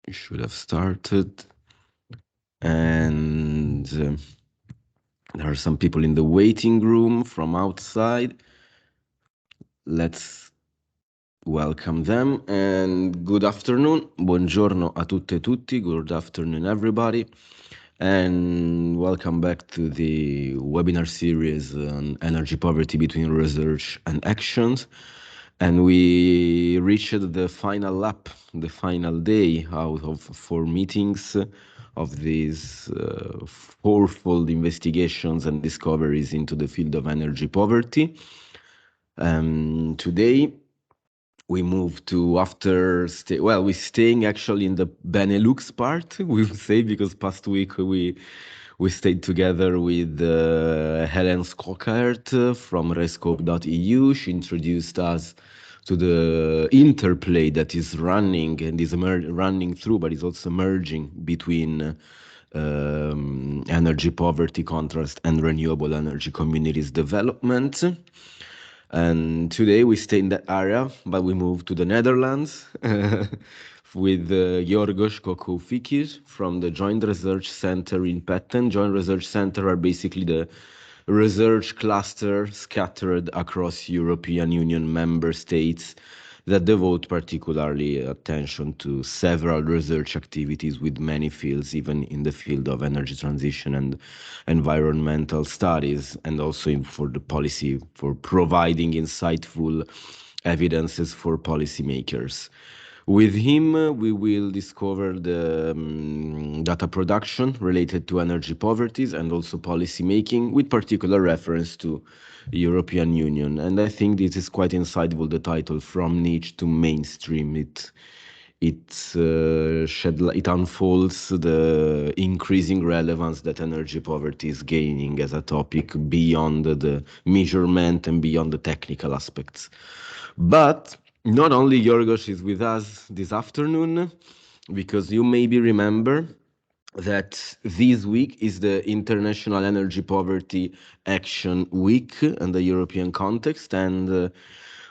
We should have started. And there are some people in the waiting room from outside. Let's welcome them. And good afternoon. Buongiorno a tutte e tutti. Good afternoon, everybody. And welcome back to the webinar series on energy poverty between research and actions. And we reached the final lap, the final day out of 4 meetings of these fourfold investigations and discoveries into the field of energy poverty. Today, we move to we're staying actually in the Benelux part, we would say, because past week we stayed together with Helen Skokert from rescope.eu. She introduced us to the interplay that is running and is running through, but is also merging between energy poverty contrast and renewable energy communities development. And today we stay in that area, but we move to the Netherlands with Giorgos Koukoufikis from the Joint Research Centre in Petten. Joint Research Centre are basically the research cluster scattered across European Union member states that devote particularly attention to several research activities with many fields, even in the field of energy transition and environmental studies, and also for the policy, for providing insightful evidences for policymakers. With him, we will discover the data production related to energy poverties and also policy making, with particular reference to the European Union. And I think this is quite insightful, the title, From Niche to Mainstream. It unfolds the increasing relevance that energy poverty is gaining as a topic beyond the measurement and beyond the technical aspects. But not only Giorgos is with us this afternoon, because you maybe remember that this week is the International Energy Poverty Action Week in the European context, and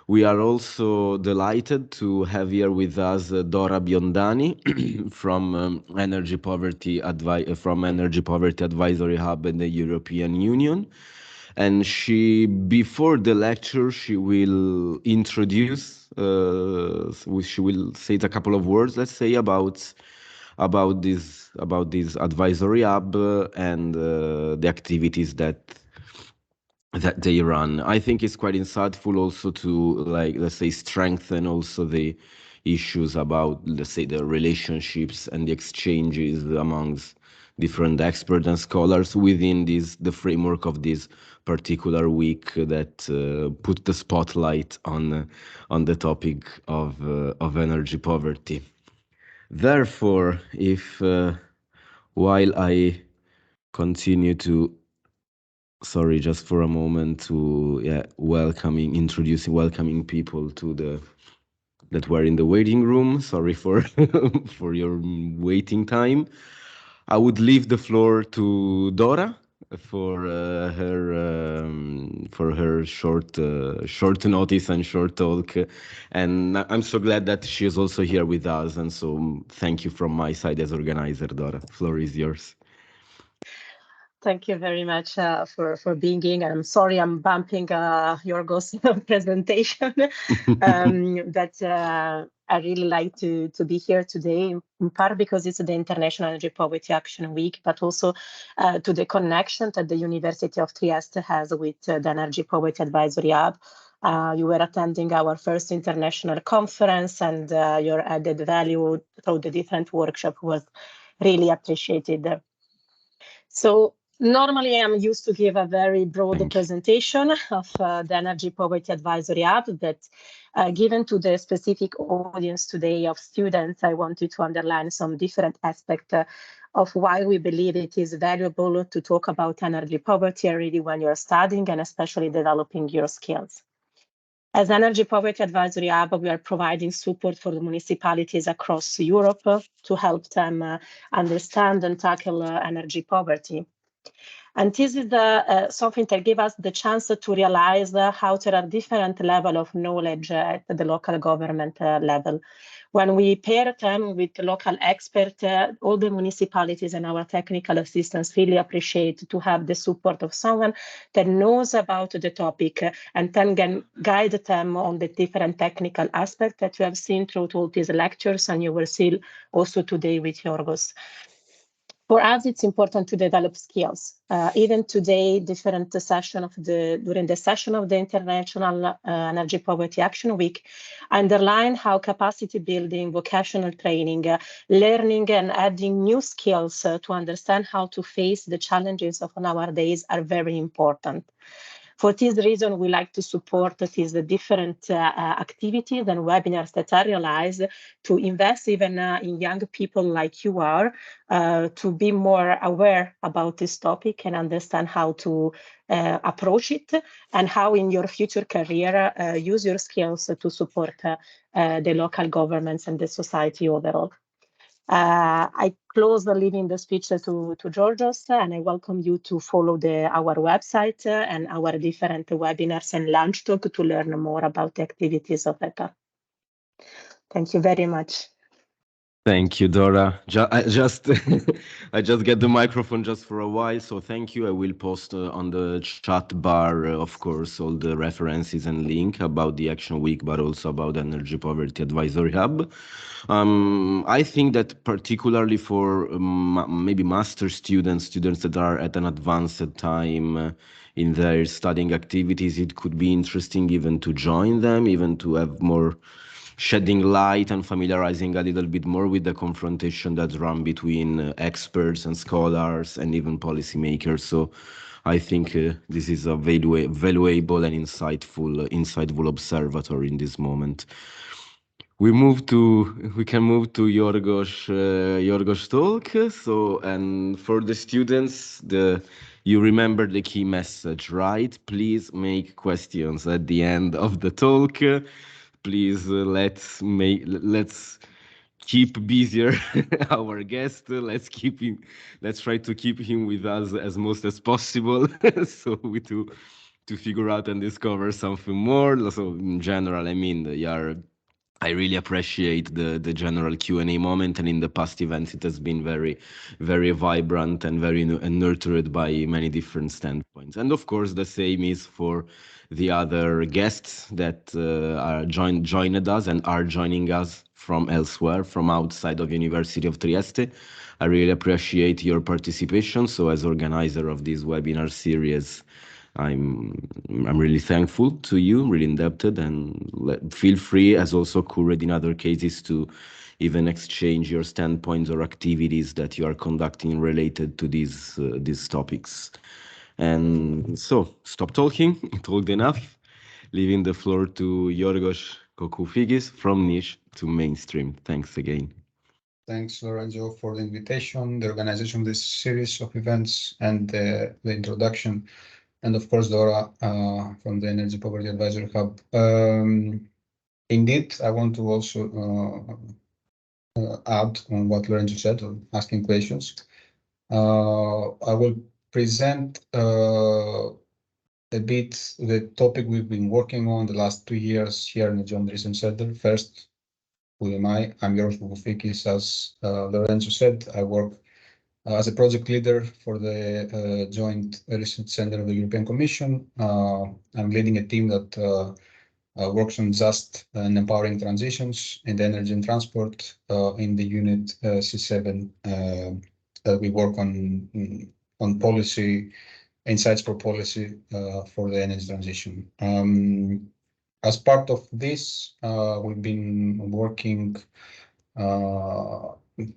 we are also delighted to have here with us Dora Biondani from Energy Poverty Advisory Hub in the European Union. And before the lecture, she will introduce, she will say a couple of words, let's say, about this advisory hub and the activities that they run. I think it's quite insightful also to, like, let's say, strengthen also the issues about, let's say, the relationships and the exchanges amongst different experts and scholars within the framework of this particular week that put the spotlight on the topic of energy poverty. Therefore, if while I continue to, sorry, just for a moment, to welcoming people that were in the waiting room. Sorry for for your waiting time. I would leave the floor to Dora for her short notice and short talk, and I'm so glad that she is also here with us. And so, thank you from my side as organizer, Dora. Floor is yours. Thank you very much for being here. I'm sorry I'm bumping Giorgos' presentation, but I really like to be here today, in part because it's the International Energy Poverty Action Week, but also to the connection that the University of Trieste has with the Energy Poverty Advisory Hub. You were attending our first international conference, and your added value through the different workshops was really appreciated. So normally I'm used to give a very broad presentation of the Energy Poverty Advisory Hub, but given to the specific audience today of students, I wanted to underline some different aspects of why we believe it is valuable to talk about energy poverty already when you're studying and especially developing your skills. As Energy Poverty Advisory Hub, we are providing support for the municipalities across Europe to help them understand and tackle energy poverty. And this is something that gives us the chance to realize how there are different levels of knowledge at the local government level. When we pair them with local experts, all the municipalities and our technical assistants really appreciate to have the support of someone that knows about the topic and then can guide them on the different technical aspects that you have seen through all these lectures, and you will see also today with Giorgos. For us, it's important to develop skills. Even today, during the session of the International Energy Poverty Action Week, underline how capacity building, vocational training, learning and adding new skills to understand how to face the challenges of nowadays are very important. For this reason, we like to support these different activities and webinars that are realized to invest even in young people like you are, to be more aware about this topic and understand how to approach it, and how in your future career use your skills to support the local governments and the society overall. I close leaving the speech to Giorgos, and I welcome you to follow our website and our different webinars and lunch talk to learn more about the activities of EPA. Thank you very much. Thank you, Dora. I just get the microphone just for a while, so thank you. I will post on the chat bar, of course, all the references and link about the Action Week, but also about Energy Poverty Advisory Hub. I think that particularly for maybe master students that are at an advanced time in their studying activities, it could be interesting even to join them, even to have more shedding light and familiarizing a little bit more with the confrontation that's run between experts and scholars and even policymakers. So I think this is a valuable and insightful observatory in this moment. We can move to Giorgos talk. So, and for the students, you remember the key message, right? Please make questions at the end of the talk. Please let's keep busier our guest. Let's try to keep him with us as most as possible. So we to figure out and discover something more. So in general, I mean, I really appreciate the general Q&A moment, and in the past events it has been very, very vibrant and very nurtured by many different standpoints. And of course, the same is for the other guests that are joined us and are joining us from elsewhere, from outside of University of Trieste. I really appreciate your participation. So as organizer of this webinar series, I'm really thankful to you, really indebted, and feel free, as also occurred in other cases, to even exchange your standpoints or activities that you are conducting related to these topics. And so, stop talking, talked enough, leaving the floor to Giorgos Koukoufikis from niche to mainstream. Thanks again. Thanks, Lorenzo, for the invitation, the organization of this series of events, and the introduction. And of course, Dora from the Energy Poverty Advisory Hub. Indeed, I want to also add on what Lorenzo said, asking questions. I will present a bit the topic we've been working on the last 2 years here in the JRC Centre. First, who am I? I'm Giorgos Koukoufikis. As Lorenzo said, I work as a project leader for the Joint Research Centre of the European Commission. I'm leading a team that works on just and empowering transitions in the energy and transport in the unit C7. We work on policy, insights for policy for the energy transition. As part of this, we've been working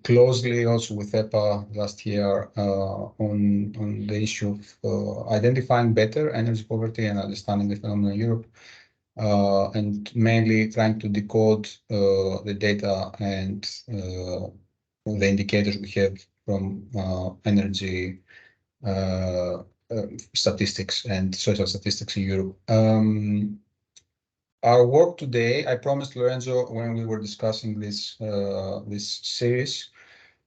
closely also with EPA last year on the issue of identifying better energy poverty and understanding the phenomenon in Europe, and mainly trying to decode the data and the indicators we have from energy statistics and social statistics in Europe. Our work today, I promised Lorenzo when we were discussing this series,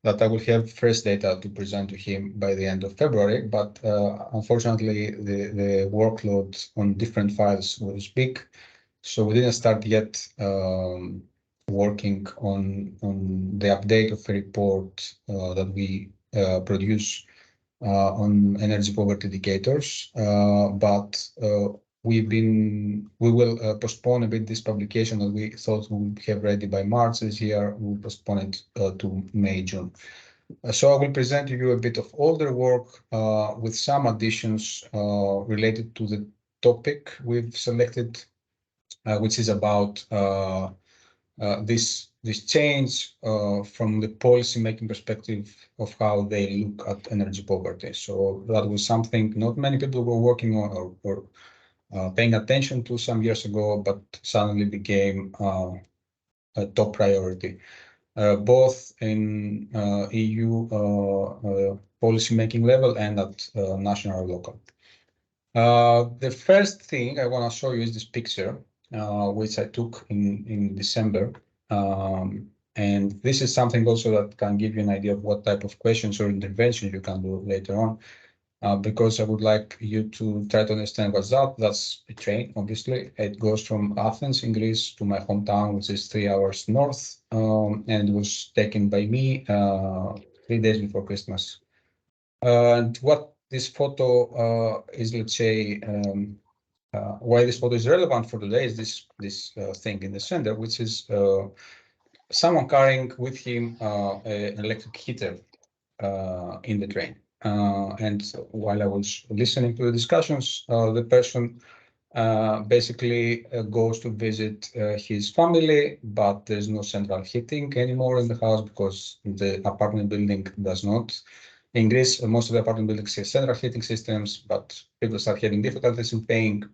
that I will have first data to present to him by the end of February, but unfortunately the workload on different files was big, so we didn't start yet working on the update of the report that we produce on energy poverty indicators, but we will postpone a bit this publication that we thought we would have ready by March this year. We'll postpone it to May, June. So I will present to you a bit of older work with some additions related to the topic we've selected, which is about this change from the policy-making perspective of how they look at energy poverty. So that was something not many people were working on or paying attention to some years ago, but suddenly became a top priority, both in EU policy-making level and at national or local. The first thing I want to show you is this picture, which I took in December. And this is something also that can give you an idea of what type of questions or interventions you can do later on. Because I would like you to try to understand what's that. That's a train, obviously. It goes from Athens in Greece to my hometown, which is 3 hours north, and it was taken by me 3 days before Christmas. And what this photo is, let's say, why this photo is relevant for today is this thing in the center, which is someone carrying with him an electric heater in the train. And while I was listening to the discussions, the person basically goes to visit his family, but there's no central heating anymore in the house because the apartment building does not. In Greece, most of the apartment buildings have central heating systems, but people start having difficulties in paying.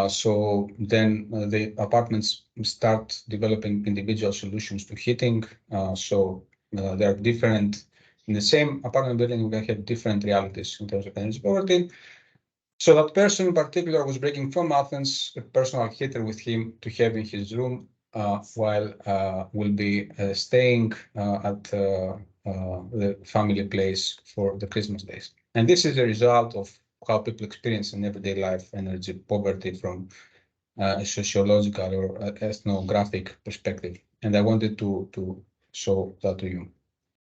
So then the apartments start developing individual solutions to heating. So they are different. In the same apartment building, we can have different realities in terms of energy poverty. So that person in particular was bringing from Athens a personal heater with him to have in his room while will be staying at the family place for the Christmas days. And this is a result of how people experience in everyday life energy poverty from a sociological or ethnographic perspective. And I wanted to show that to you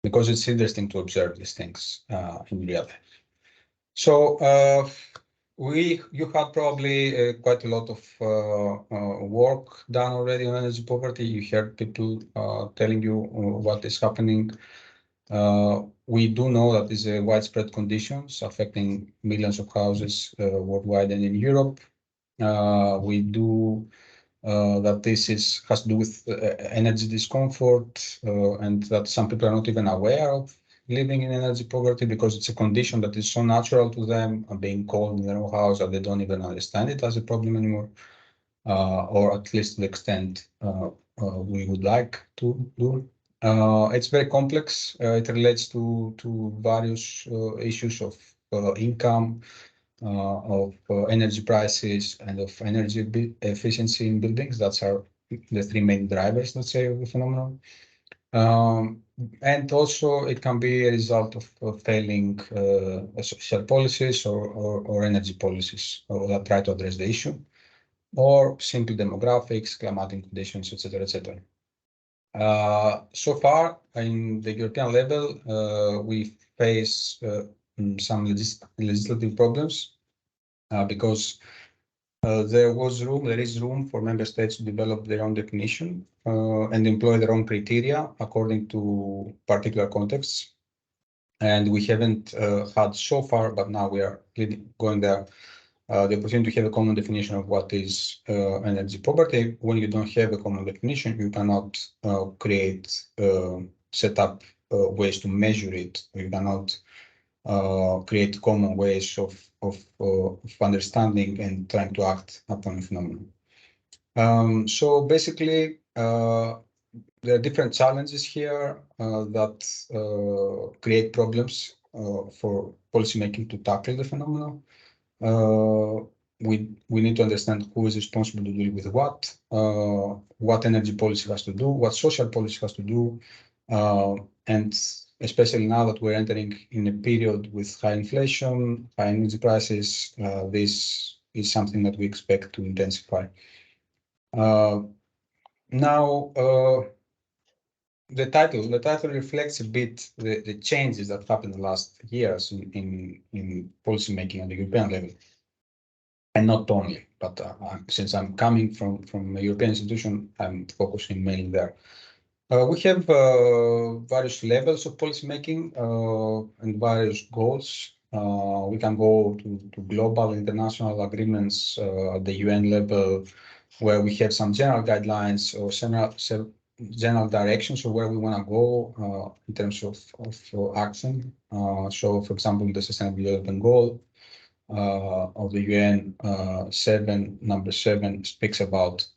because it's interesting to observe these things in real life. So you had probably quite a lot of work done already on energy poverty. You heard people telling you what is happening. We do know that these are widespread conditions affecting millions of houses worldwide and in Europe. We do that this has to do with energy discomfort and that some people are not even aware of living in energy poverty because it's a condition that is so natural to them, being cold in their own house, that they don't even understand it as a problem anymore, or at least to the extent we would like to do. It's very complex. It relates to various issues of income, of energy prices, and of energy efficiency in buildings. That's the 3 main drivers, let's say, of the phenomenon. And also it can be a result of failing social policies or energy policies that try to address the issue, or simply demographics, climatic conditions, etc., etc. So far, in the European level, we face some legislative problems because there is room for member states to develop their own definition and employ their own criteria according to particular contexts. And we haven't had so far, but now we are going there, the opportunity to have a common definition of what is energy poverty. When you don't have a common definition, you cannot set up ways to measure it. You cannot create common ways of understanding and trying to act upon a phenomenon. So basically, there are different challenges here that create problems for policymaking to tackle the phenomenon. We need to understand who is responsible to deal with what energy policy has to do, what social policy has to do, And especially now that we're entering in a period with high inflation, high energy prices, this is something that we expect to intensify. Now, the title reflects a bit the changes that happened in the last years in policy making at the European level, and not only. But since I'm coming from a European institution, I'm focusing mainly there. We have various levels of policy making and various goals. We can go to global international agreements at the UN level, where we have some general guidelines or general directions of where we want to go in terms of action. So, for example, the Sustainable Development Goal of the UN number 7 speaks about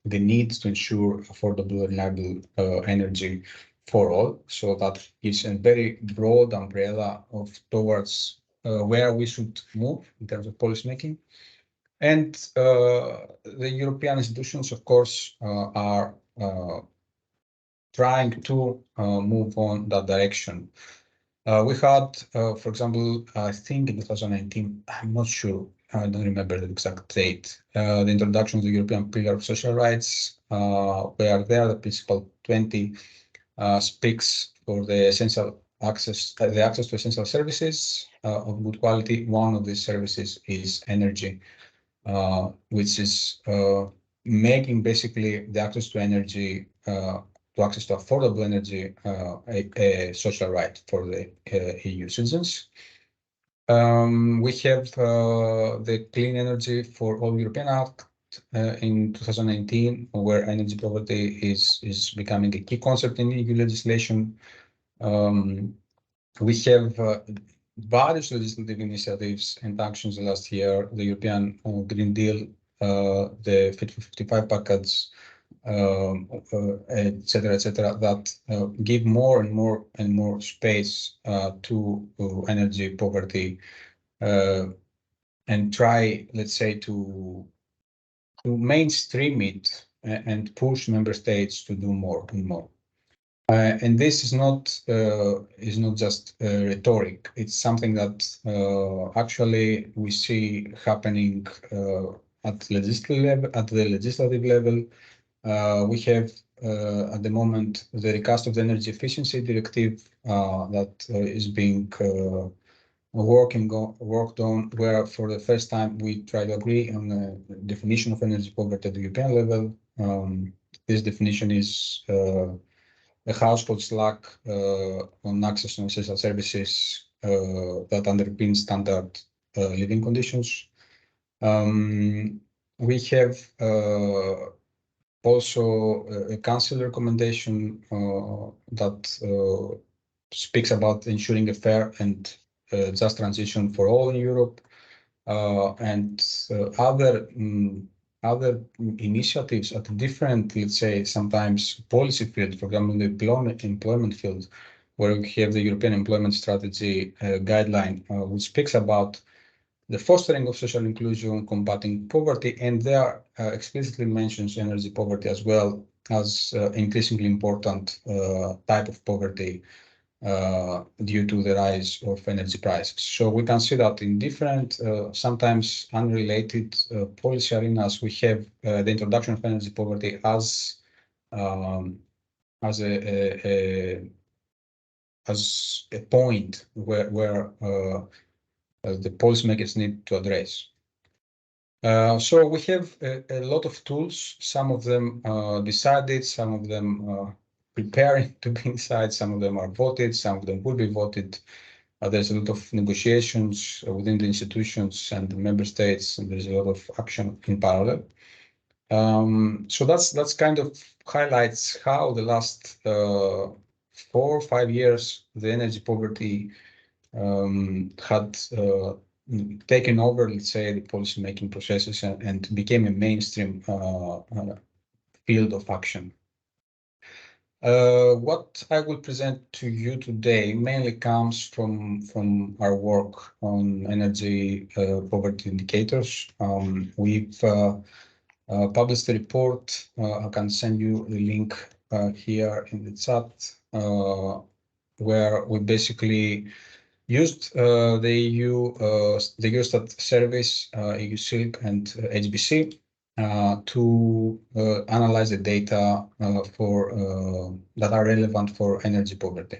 the needs to ensure affordable, reliable energy for all. So that is a very broad umbrella towards where we should move in terms of policy making. And the European institutions, of course, are trying to move on that direction. We had, for example, I think in 2019, I'm not sure, I don't remember the exact date, the introduction of the European Pillar of Social Rights, where there the Principle 20 speaks for the essential access, the access to essential services of good quality. One of these services is energy, which is making basically the access to energy, to access to affordable energy, a social right for the EU citizens. We have the Clean Energy for All European Act in 2019, where energy poverty is becoming a key concept in EU legislation. We have various legislative initiatives and actions last year, the European Green Deal, the Fit for 55 package, etc., that give more and more space to energy poverty and try, let's say, to mainstream it and push member states to do more and more. And this is not just rhetoric. It's something that actually we see happening at the legislative level. We have at the moment the recast of the Energy Efficiency Directive that is being worked on, where for the first time we try to agree on the definition of energy poverty at the European level. This definition is a household's lack on access to essential services that underpin standard living conditions. We have also a council recommendation that speaks about ensuring a fair and just transition for all in Europe, and other initiatives at different, let's say, sometimes policy field, for example, the employment field, where we have the European Employment Strategy guideline, which speaks about the fostering of social inclusion, combating poverty, and there explicitly mentions energy poverty as well as increasingly important type of poverty due to the rise of energy prices. So we can see that in different, sometimes unrelated policy arenas, we have the introduction of energy poverty as a point where the policymakers need to address. So we have a lot of tools, some of them decided, some of them preparing to be inside, some of them are voted, some of them will be voted. There's a lot of negotiations within the institutions and the member states, and there's a lot of action in parallel. So that's kind of highlights how the last 4 or 5 years, the energy poverty had taken over, let's say, the policy-making processes and became a mainstream field of action. What I will present to you today mainly comes from our work on energy poverty indicators. We've published a report. I can send you the link here in the chat, where we basically used the Eurostat service, EU Silk and HBC to analyze the data that are relevant for energy poverty.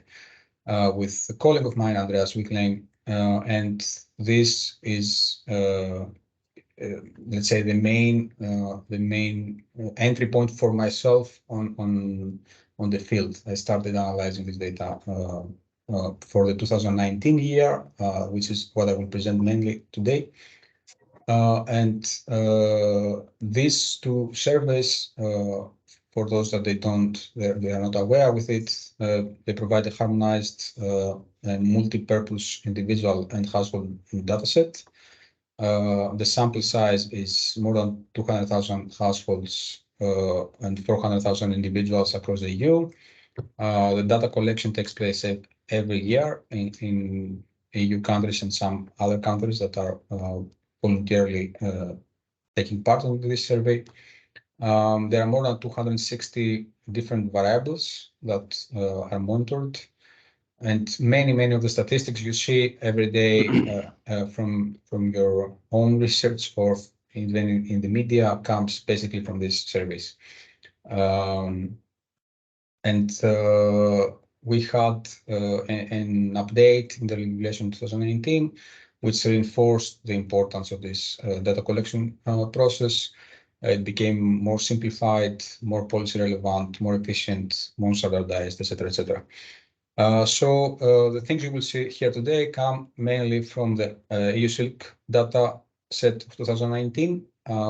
With a colleague of mine, Andreas Wickling, and this is let's say the main entry point for myself on the field. I started analyzing this data for the 2019 year, which is what I will present mainly today. And these two surveys, for those that they are not aware with it, they provide a harmonized and multi-purpose individual and household dataset. The sample size is more than 200,000 households and 400,000 individuals across the EU. The data collection takes place every year in EU countries and some other countries that are voluntarily taking part in this survey. There are more than 260 different variables that are monitored. And many of the statistics you see every day from your own research or even in the media comes basically from these surveys. We had an update in the regulation 2019, which reinforced the importance of this data collection process. It became more simplified, more policy relevant, more efficient, more standardized, etc., etc. So the things you will see here today come mainly from the EU Silk data set of 2019,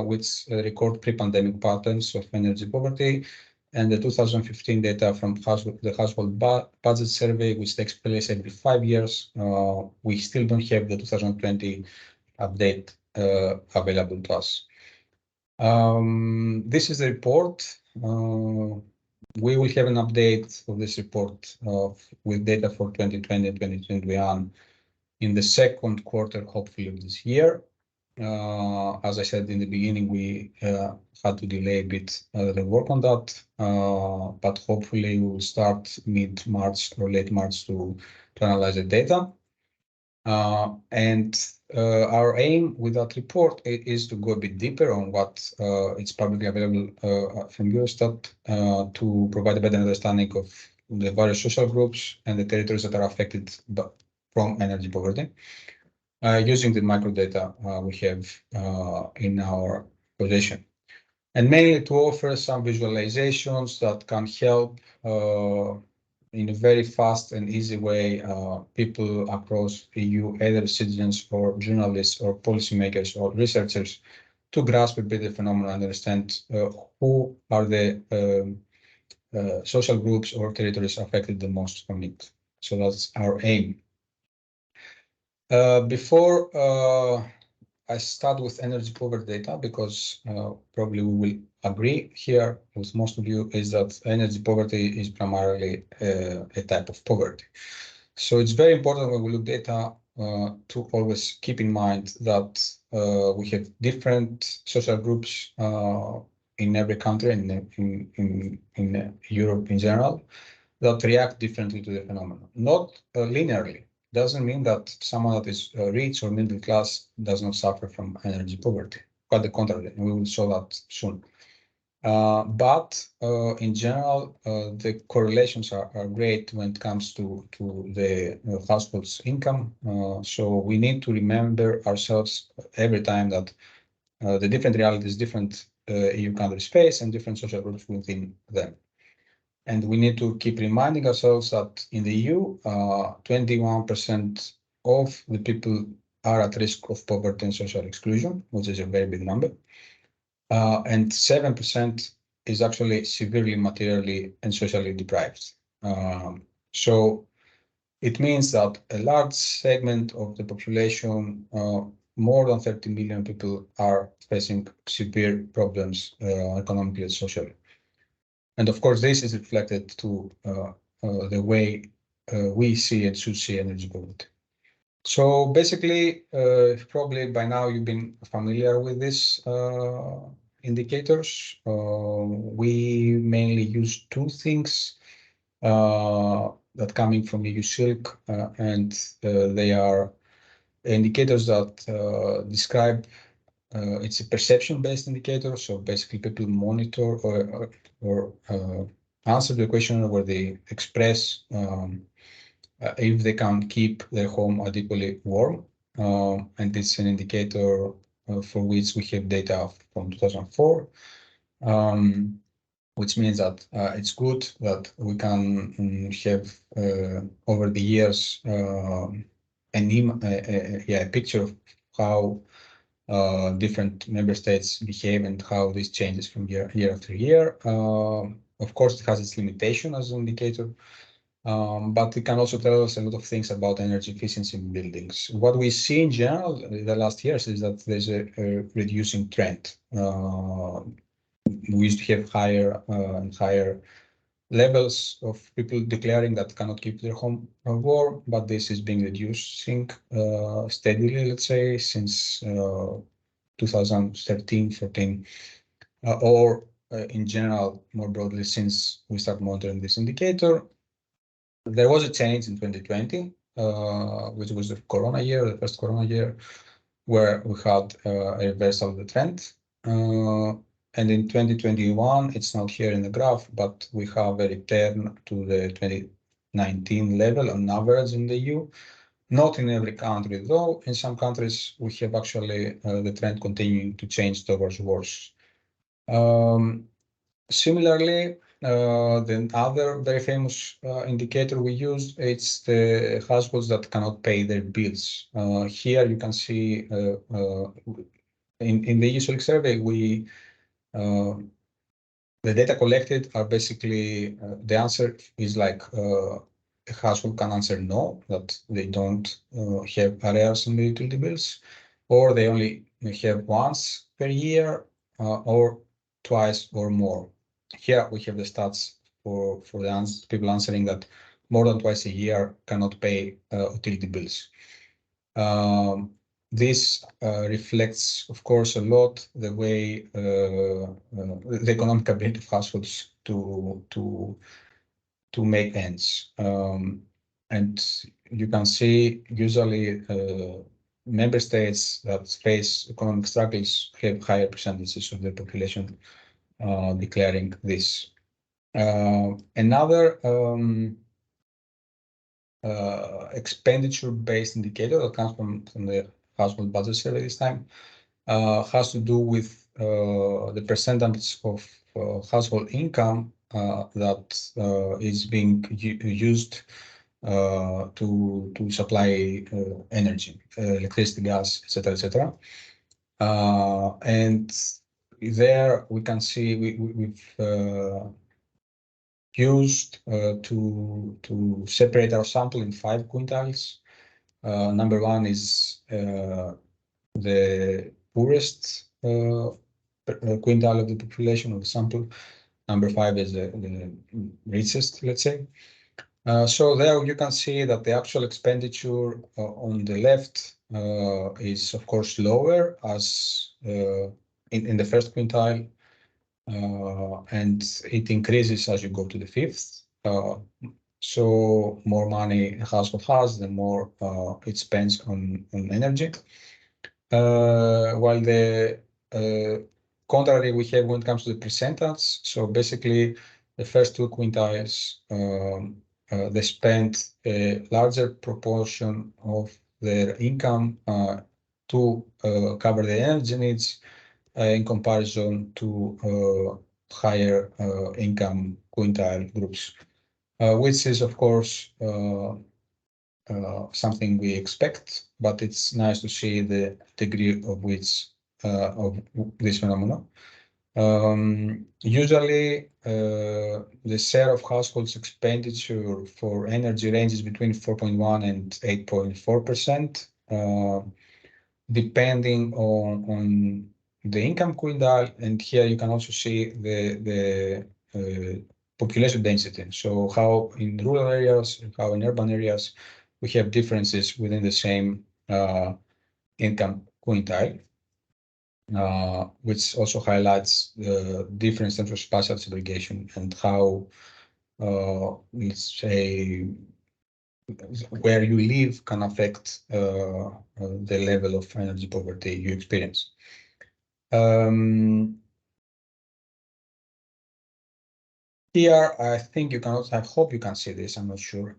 which record pre-pandemic patterns of energy poverty, and the 2015 data from the household budget survey, which takes place every 5 years. We still don't have the 2020 update available to us. This is the report. We will have an update of this report with data for 2020 and 2021 in the second quarter, hopefully, of this year. As I said in the beginning, we had to delay a bit the work on that, but hopefully we will start mid-March or late March to analyze the data. Our aim with that report is to go a bit deeper on what is publicly available from Eurostat to provide a better understanding of the various social groups and the territories that are affected from energy poverty, using the microdata we have in our possession. And mainly to offer some visualizations that can help in a very fast and easy way people across EU, either citizens or journalists or policymakers or researchers, to grasp a bit the phenomenon and understand who are the social groups or territories affected the most from it. So that's our aim. Before I start with energy poverty data, because probably we will agree here with most of you, is that energy poverty is primarily a type of poverty. So it's very important when we look data to always keep in mind that we have different social groups in every country in Europe in general that react differently to the phenomenon, not linearly. Doesn't mean that someone that is rich or middle class does not suffer from energy poverty. Quite the contrary, and we will show that soon. But in general, the correlations are great when it comes to the household's income. So we need to remember ourselves every time that the different realities, different EU countries face, and different social groups within them. And we need to keep reminding ourselves that in the EU, 21% of the people are at risk of poverty and social exclusion, which is a very big number. And 7% is actually severely materially and socially deprived. So it means that a large segment of the population, more than 30 million people, are facing severe problems economically and socially. And of course, this is reflected to the way we see and should see energy poverty. So basically, probably by now you've been familiar with this indicators. We mainly use two things that coming from EU Silk, and they are indicators that describe. It's a perception-based indicator, so basically people monitor or answer the question where they express if they can keep their home adequately warm, and it's an indicator for which we have data from 2004, which means that it's good that we can have over the years a picture of how different member states behave and how this changes from year after year. Of course, it has its limitation as an indicator, but it can also tell us a lot of things about energy efficiency in buildings. What we see in general in the last years is that there's a reducing trend. We used to have higher and higher levels of people declaring that cannot keep their home warm, but this is being reducing steadily, let's say, since 2013, 14, or in general, more broadly, since we start monitoring this indicator. There was a change in 2020, which was the Corona year, the first Corona year, where we had a reversal of the trend. And in 2021, it's not here in the graph, but we have a return to the 2019 level on average in the EU. Not in every country, though. In some countries, we have actually the trend continuing to change towards worse. Similarly, the other very famous indicator we use, it's the households that cannot pay their bills. Here you can see in the EU survey, the data collected are basically, the answer is like a household can answer no, that they don't have arrears on the utility bills, or they only have once per year, or twice or more. Here we have the stats for the people answering that more than twice a year cannot pay utility bills. This reflects, of course, a lot the way the economic ability of households to make ends. And you can see usually member states that face economic struggles have higher percentages of the population declaring this. Another expenditure-based indicator that comes from the household budget survey this time has to do with the percentage of household income that is being used to supply energy, electricity, gas, etc., etc. And there we can see we've used to separate our sample in 5 quintiles. Number 1 is the poorest quintile of the population of the sample. Number 5 is the richest, let's say. So there you can see that the actual expenditure on the left is, of course, lower as in the first quintile, and it increases as you go to the 5th. So more money a household has, the more it spends on energy. While the contrary we have when it comes to the percentage. So basically, the first 2 quintiles, they spend a larger proportion of their income to cover the energy needs in comparison to higher income quintile groups, which is, of course, something we expect, but it's nice to see the degree of which of this phenomenon. Usually, the share of households' expenditure for energy ranges between 4.1 and 8.4%, depending on the income quintile. And here you can also see the population density. So how in rural areas and how in urban areas we have differences within the same income quintile. which also highlights the difference in terms of spatial segregation and how, let's say, where you live can affect the level of energy poverty you experience. Here, I think you can also, I hope you can see this, I'm not sure.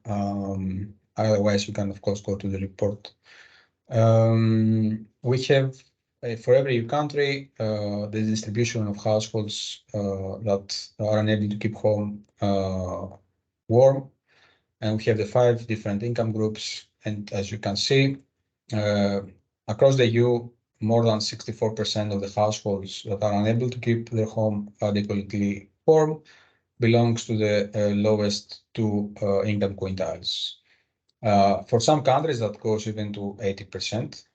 Otherwise, you can, of course, go to the report. We have, for every EU country, the distribution of households that are unable to keep home warm. And we have the 5 different income groups. And as you can see, across the EU, more than 64% of the households that are unable to keep their home adequately warm belongs to the lowest 2 income quintiles. For some countries, that goes even to 80%.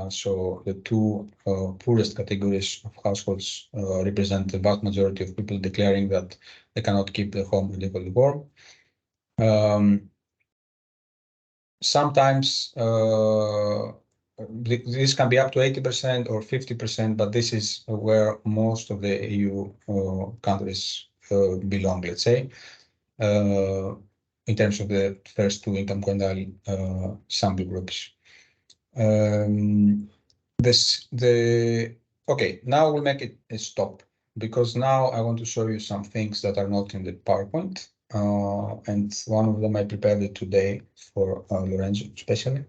So the 2 poorest categories of households represent the vast majority of people declaring that they cannot keep their home adequately warm. Sometimes this can be up to 80% or 50%, but this is where most of the EU countries belong, let's say, in terms of the first 2 income quintile sample groups. Okay, now we'll make it a stop, because now I want to show you some things that are not in the PowerPoint. And one of them I prepared today for Lorenzo, especially.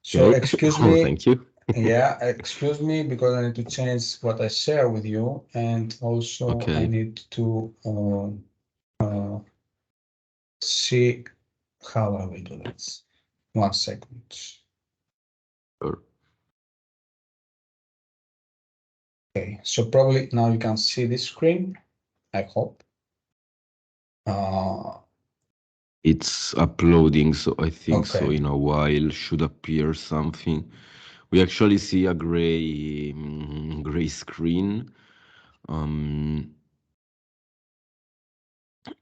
So Okay. excuse me. Thank you. Yeah, excuse me, because I need to change what I share with you, and also Okay. I need to see how I will do this. 1 second. Sure. Okay, so probably now you can see this screen, I hope. It's uploading, so I think so Okay. in a while should appear something. We actually see a gray screen.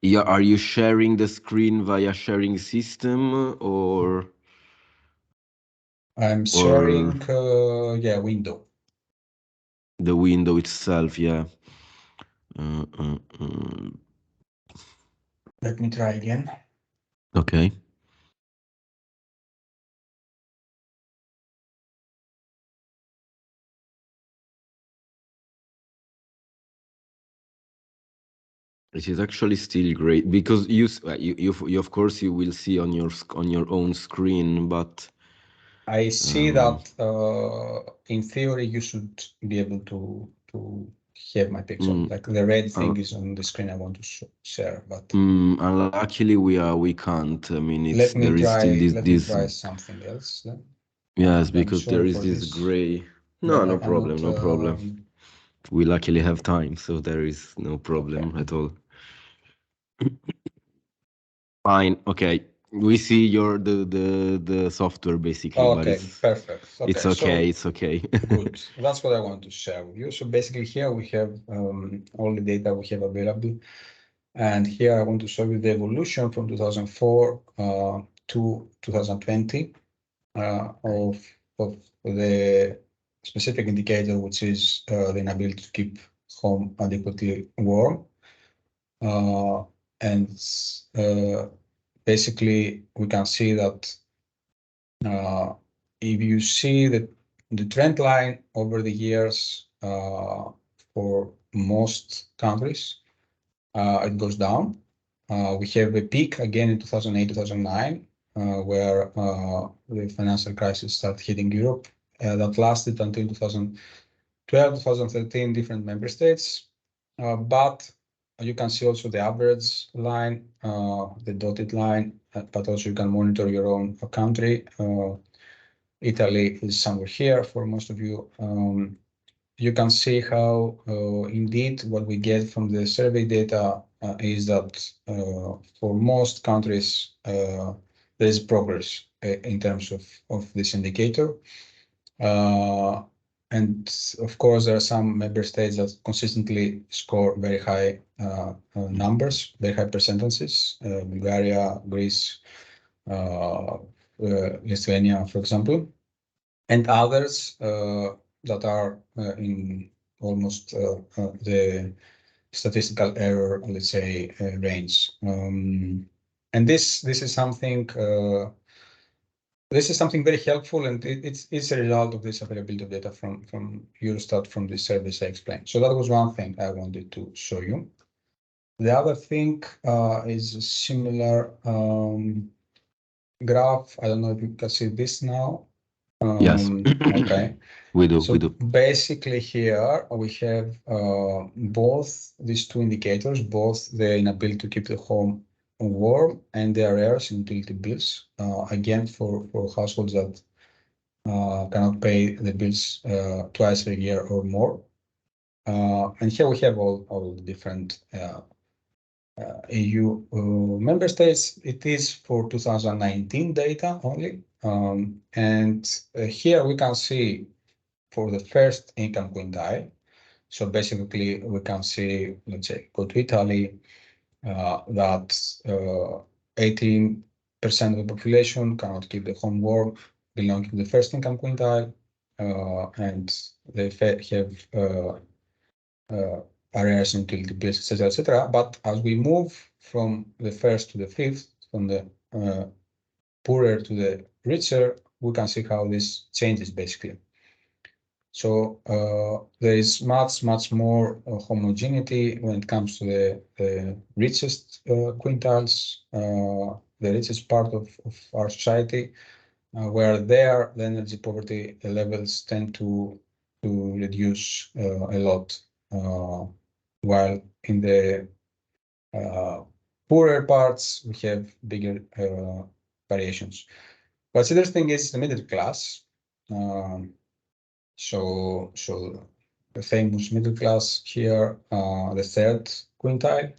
Yeah, are you sharing the screen via sharing system or? I'm sharing, yeah, window. The window itself, yeah. Let me try again. Okay. It is actually still great because you of course you will see on your own screen, but I see that in theory you should be able to have my pixel. Like the red thing is on the screen I want to share, but unluckily we can't. I mean, it's let me this try something else then. yes, I'm because there sorry is for this gray. No, no problem, no problem. We luckily have time, so there is no problem at all. Fine. Okay. We see the software basically, but okay, perfect. Okay, it's okay. so It's okay. good. That's what I want to share with you. So basically here we have all the data we have available. And here I want to show you the evolution from 2004 to 2020 of the specific indicator, which is the inability to keep home adequately warm. And basically, we can see that if you see the trend line over the years for most countries, it goes down. We have a peak again in 2008, 2009, where the financial crisis started hitting Europe. That lasted until 2012, 2013, different member states. But you can see also the average line, the dotted line, but also you can monitor your own country. Italy is somewhere here for most of you. You can see how indeed what we get from the survey data is that for most countries there is progress in terms of this indicator. And of course, there are some member states that consistently score very high numbers, very high percentages, Bulgaria, Greece, Lithuania, for example, and others that are in almost the statistical error, let's say, range. And this is something very helpful, and it's a result of this availability of data from Eurostat, from the service I explained. So that was one thing I wanted to show you. The other thing is a similar graph. I don't know if you can see this now. Yes. Okay. We do. So basically here we have both these two indicators, both the inability to keep the home warm and the arrears in utility bills, again for households that cannot pay the bills twice a year or more. And here we have all the different EU member states. It is for 2019 data only. And here we can see for the first income quintile. So basically we can see, let's say, go to Italy, that 18% of the population cannot keep the home warm, belonging to the first income quintile, and they have arrears in utility bills, etc., etc. But as we move from the first to the fifth, from the poorer to the richer, we can see how this changes basically. So there is much more homogeneity when it comes to the richest quintiles, the richest part of our society, where there the energy poverty levels tend to reduce a lot, while in the poorer parts we have bigger variations. What's interesting is the middle class. So the famous middle class here, the third quintile.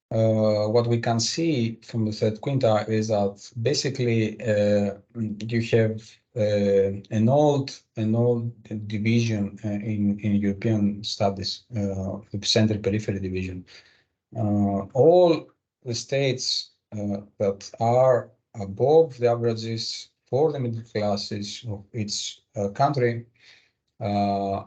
What we can see from the third quintile is that basically you have an old division in European studies, the center periphery division. All the states that are above the averages for the middle classes of each country are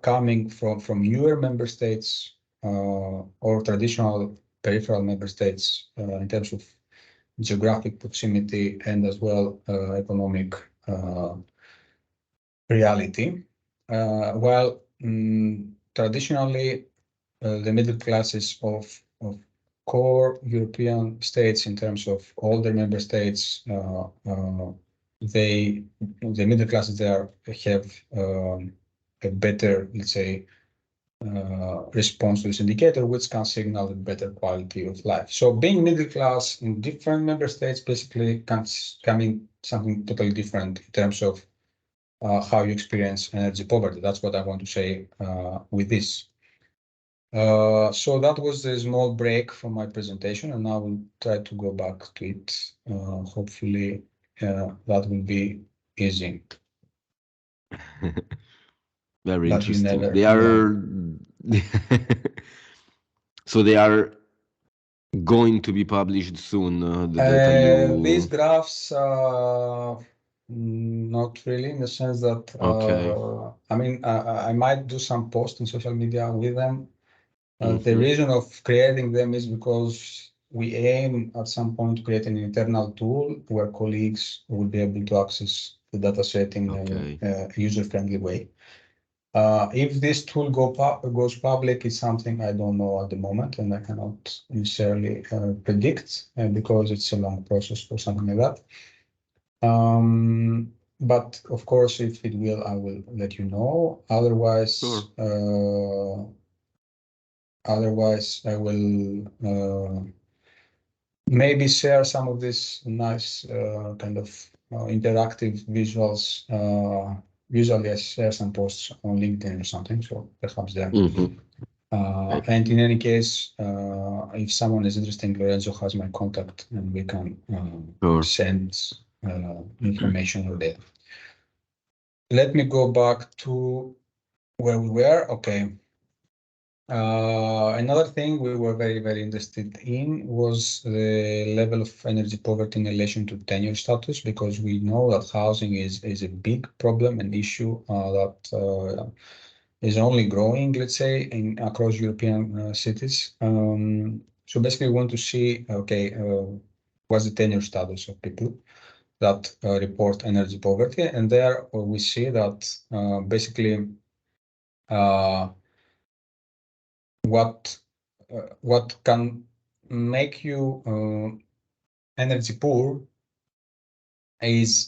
coming from newer member states or traditional peripheral member states in terms of geographic proximity and as well economic reality. While traditionally the middle classes of core European states, in terms of older member states, the middle classes there have a better, let's say, response to this indicator, which can signal a better quality of life. So being middle class in different member states basically can mean something totally different in terms of how you experience energy poverty. That's what I want to say with this. So that was a small break from my presentation, and I will try to go back to it. Hopefully that will be easy. Very But interesting. They are so they are going to be published soon. The data these graphs, not really, in the sense that I mean, I might do some posts in social media with them. The reason of creating them is because we aim at some point to create an internal tool where colleagues will be able to access the data set in a user-friendly way. If this tool goes public, is something I don't know at the moment, and I cannot necessarily predict because it's a long process for something like that. But of course, if it will, I will let you know. Otherwise, I will maybe share some of these nice kind of interactive visuals. Usually I share some posts on LinkedIn or something, so perhaps there. And in any case, if someone is interested, Lorenzo has my contact and we can send information or data. Let me go back to where we were. Okay. Another thing we were very interested in was the level of energy poverty in relation to tenure status, because we know that housing is a big problem and issue that is only growing, let's say, across European cities. So basically, we want to see, okay, what's the tenure status of people that report energy poverty, and there we see that basically what can make you energy poor is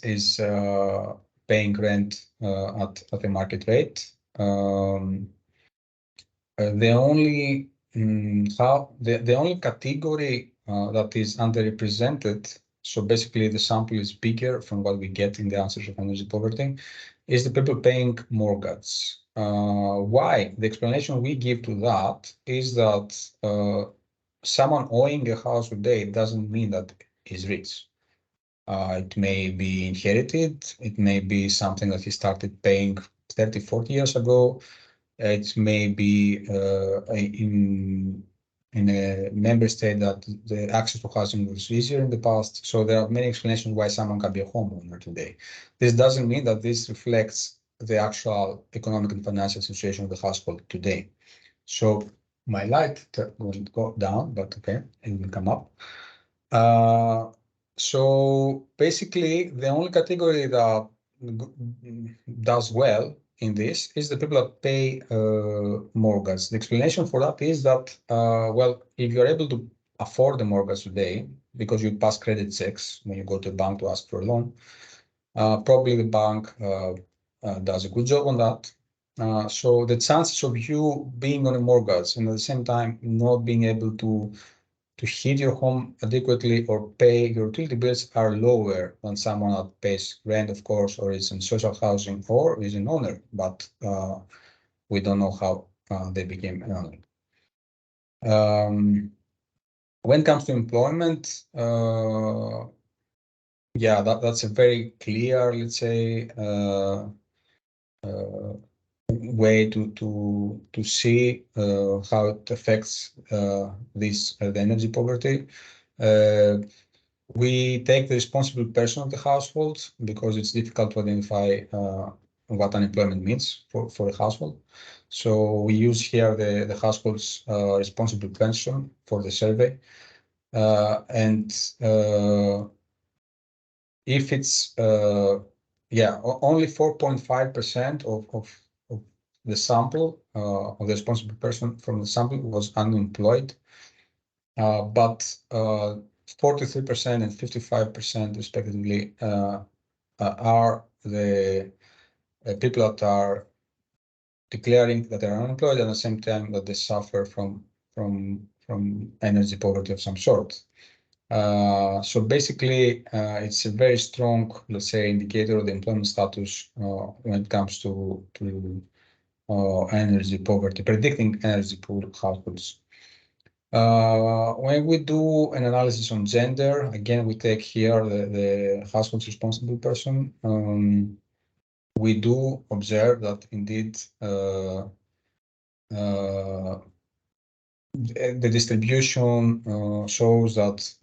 paying rent at the market rate. The only the only category that is underrepresented, so basically the sample is bigger from what we get in the answers of energy poverty, is the people paying mortgage. Why? The explanation we give to that is that someone owning a house today doesn't mean that he's rich. It may be inherited, it may be something that he started paying 30, 40 years ago. It may be in a member state that the access to housing was easier in the past. So there are many explanations why someone can be a homeowner today. This doesn't mean that this reflects the actual economic and financial situation of the household today. So my light will go down, but okay, it will come up. So basically, the only category that does well in this is the people that pay mortgage. The explanation for that is that, well, if you're able to afford the mortgage today, because you pass credit checks when you go to a bank to ask for a loan, probably the bank does a good job on that. So the chances of you being on a mortgage and at the same time not being able to heat your home adequately or pay your utility bills are lower than someone that pays rent, of course, or is in social housing or is an owner, but we don't know how they became an owner. When it comes to employment, yeah, that's a very clear, let's say, way to see how it affects this the energy poverty. We take the responsible person of the household because it's difficult to identify what unemployment means for a household. So we use here the household's responsible person for the survey. And if it's, yeah, only 4.5% of the sample, of the responsible person from the sample was unemployed, but 43% and 55% respectively are the people that are declaring that they are unemployed, at the same time that they suffer from energy poverty of some sort. So basically, it's a very strong, let's say, indicator of the employment status when it comes to energy poverty, predicting energy poor households. When we do an analysis on gender, again, we take here the household's responsible person. We do observe that indeed the distribution shows that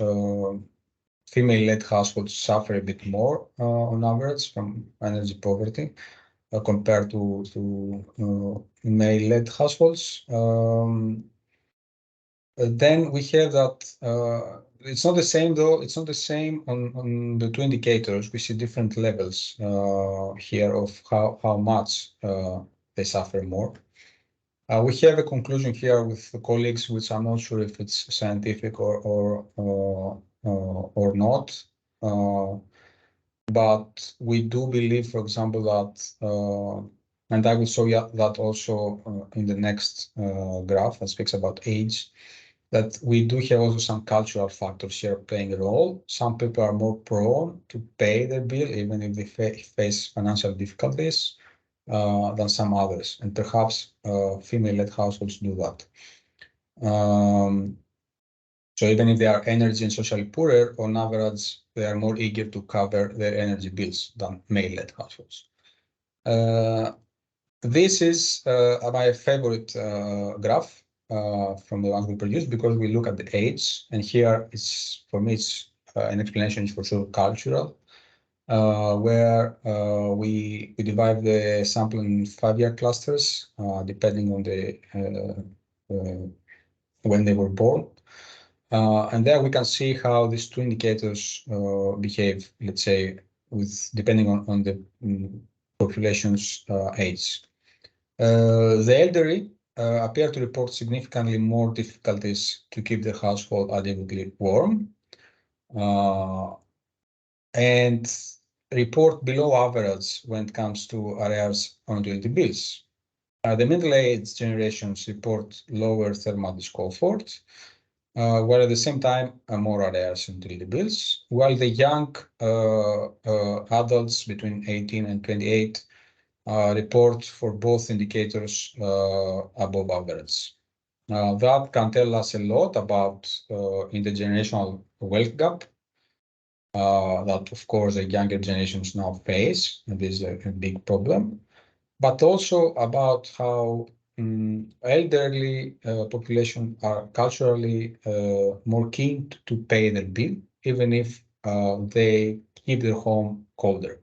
female-led households suffer a bit more on average from energy poverty compared to male-led households. Then we have that it's not the same though. It's not the same on the two indicators. We see different levels here of how much they suffer more. We have a conclusion here with the colleagues, which I'm not sure if it's scientific or not. But we do believe, for example, that, and I will show you that also in the next graph that speaks about age, that we do have also some cultural factors here playing a role. Some people are more prone to pay their bill, even if they face financial difficulties, than some others. And perhaps female-led households do that. So even if they are energy and socially poorer, on average, they are more eager to cover their energy bills than male-led households. This is my favorite graph. from the ones we produce because we look at the age, and here it's for me it's an explanation is for sure cultural, where we divide the sample in 5-year clusters depending on the when they were born, and there we can see how these two indicators behave. Let's say with depending on the population's age. The elderly appear to report significantly more difficulties to keep the household adequately warm, and report below average when it comes to arrears on utility bills. The middle-aged generations report lower thermal discomfort, while at the same time more arrears on utility bills, while the young adults between 18 and 28 report for both indicators above average. That can tell us a lot about intergenerational wealth gap that, of course, the younger generations now face, and this is a big problem, but also about how elderly population are culturally more keen to pay their bill, even if they keep their home colder.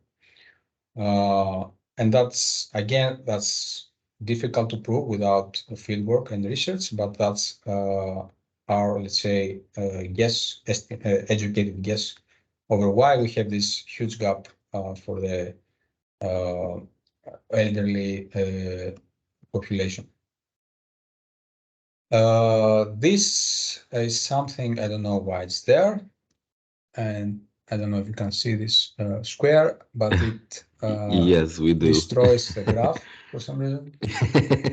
And that's, again, that's difficult to prove without field work and research, but that's our, let's say, guess, educated guess over why we have this huge gap for the elderly population. This is something, I don't know why it's there, and I don't know if you can see this square, but it Yes, we do. destroys the graph for some reason.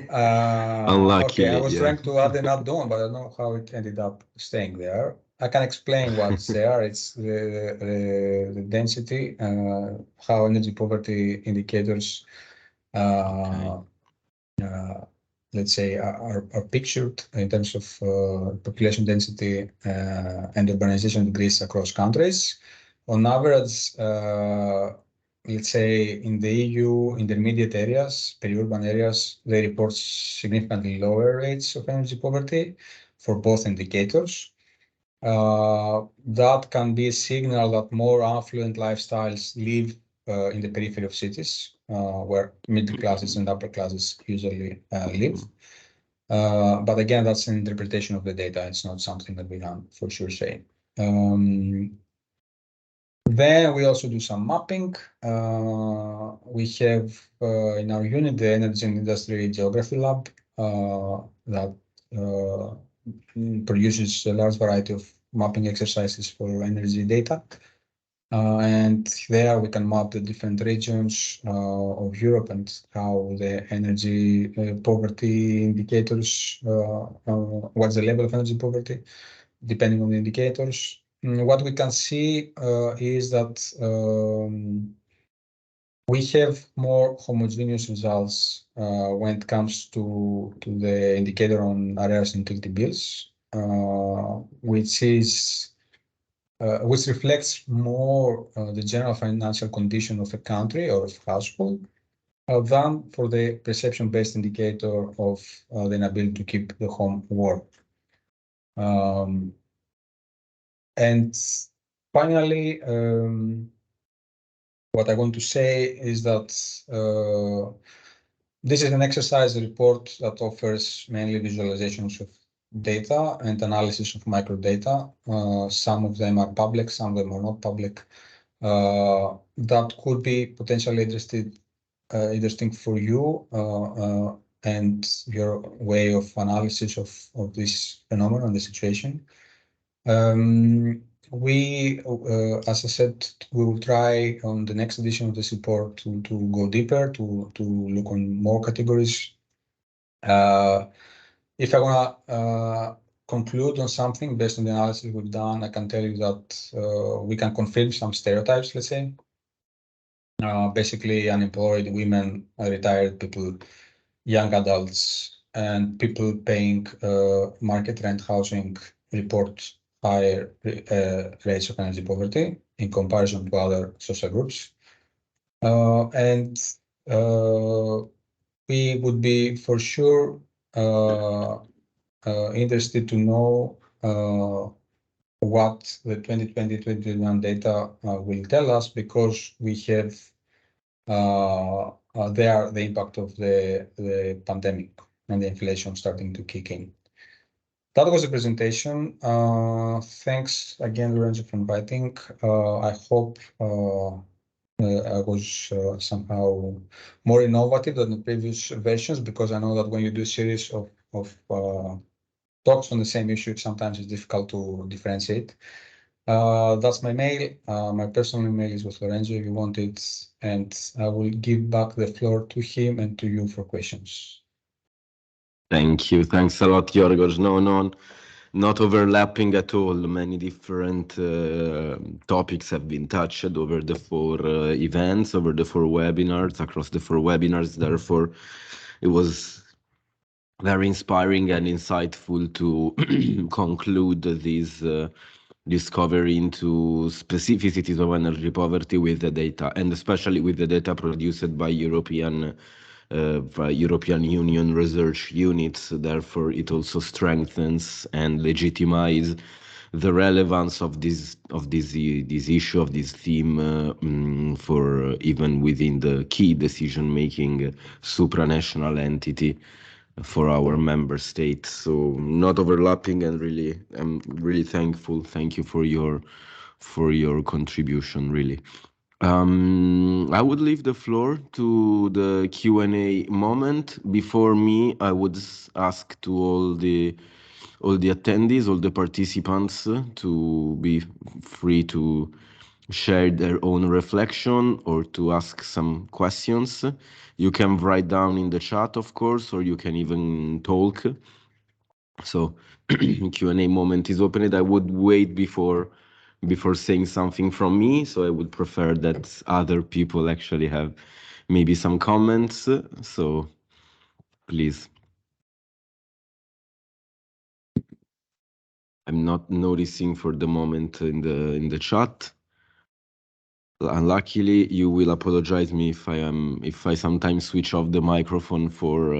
Unlucky, Okay, I was yeah. trying to add an add-on, but I don't know how it ended up staying there. I can explain what's there. It's the density, how energy poverty indicators, let's say, are pictured in terms of population density and urbanization degrees across countries. On average, let's say in the EU, intermediate areas, peri-urban areas, they report significantly lower rates of energy poverty for both indicators. That can be a signal that more affluent lifestyles live in the periphery of cities, where middle classes and upper classes usually live. But again, that's an interpretation of the data. It's not something that we can for sure say. Then we also do some mapping. We have in our unit the Energy and Industry Geography Lab that produces a large variety of mapping exercises for energy data. And there we can map the different regions of Europe and how the energy poverty indicators, what's the level of energy poverty, depending on the indicators. What we can see is that we have more homogeneous results when it comes to the indicator on arrears and utility bills, which reflects more the general financial condition of a country or of a household than for the perception-based indicator of the inability to keep the home warm. And finally, what I want to say is that this is an exercise report that offers mainly visualizations of data and analysis of microdata. Some of them are public, some of them are not public. That could be potentially interesting for you and your way of analysis of this phenomenon, the situation. We, as I said, we will try on the next edition of this report to go deeper, to look on more categories. If I want to conclude on something based on the analysis we've done, I can tell you that we can confirm some stereotypes, let's say. Basically, unemployed women, retired people, young adults, and people paying market rent housing report higher rates of energy poverty in comparison to other social groups. And we would be for sure interested to know what the 2020-2021 data will tell us, because we have there the impact of the pandemic and the inflation starting to kick in. That was the presentation. Thanks again, Lorenzo, for inviting. I hope I was somehow more innovative than the previous versions, because I know that when you do a series of talks on the same issue, sometimes it's difficult to differentiate. That's my mail. My personal email is with Lorenzo if you want it, and I will give back the floor to him and to you for questions. Thank you. Thanks a lot, Giorgos. No, not overlapping at all. Many different topics have been touched over the 4 events, over the 4 webinars, across the 4 webinars. Therefore, it was very inspiring and insightful to conclude this discovery into specificities of energy poverty with the data, and especially with the data produced by European Union research units. Therefore, it also strengthens and legitimizes the relevance of this issue, of this theme, for even within the key decision-making supranational entity for our member states. So not overlapping, and really, I'm really thankful. Thank you for your contribution, really. I would leave the floor to the Q&A moment. Before me, I would ask to all the attendees, all the participants, to be free to share their own reflection or to ask some questions. You can write down in the chat, of course, or you can even talk. So Q&A moment is open. I would wait before saying something from me, so I would prefer that other people actually have maybe some comments. So please. I'm not noticing for the moment in the chat. Unluckily, you will apologize me if I sometimes switch off the microphone for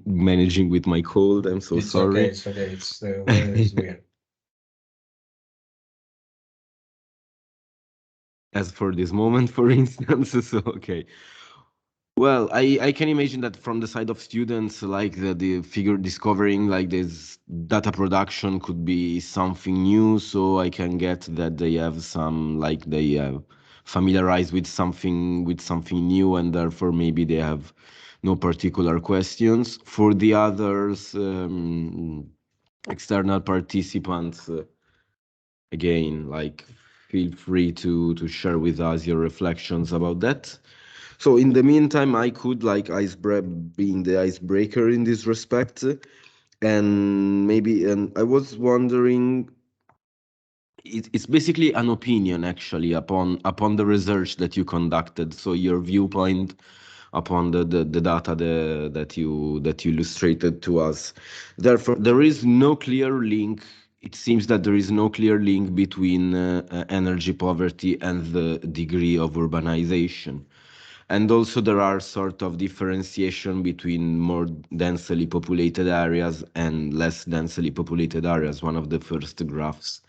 managing with my cold. I'm so sorry. It's okay. The weather is weird. As for this moment, for instance, so okay. Well, I can imagine that from the side of students, like the figure discovering like this data production could be something new. So I can get that they have they have familiarized with something new, and therefore maybe they have no particular questions. For the others, external participants, again, like feel free to share with us your reflections about that. So in the meantime, I could being the icebreaker in this respect, and I was wondering, it's basically an opinion actually upon the research that you conducted. So your viewpoint upon the data that you illustrated to us. Therefore, there is no clear link. It seems that there is no clear link between energy poverty and the degree of urbanization. And also there are sort of differentiation between more densely populated areas and less densely populated areas, one of the first graphs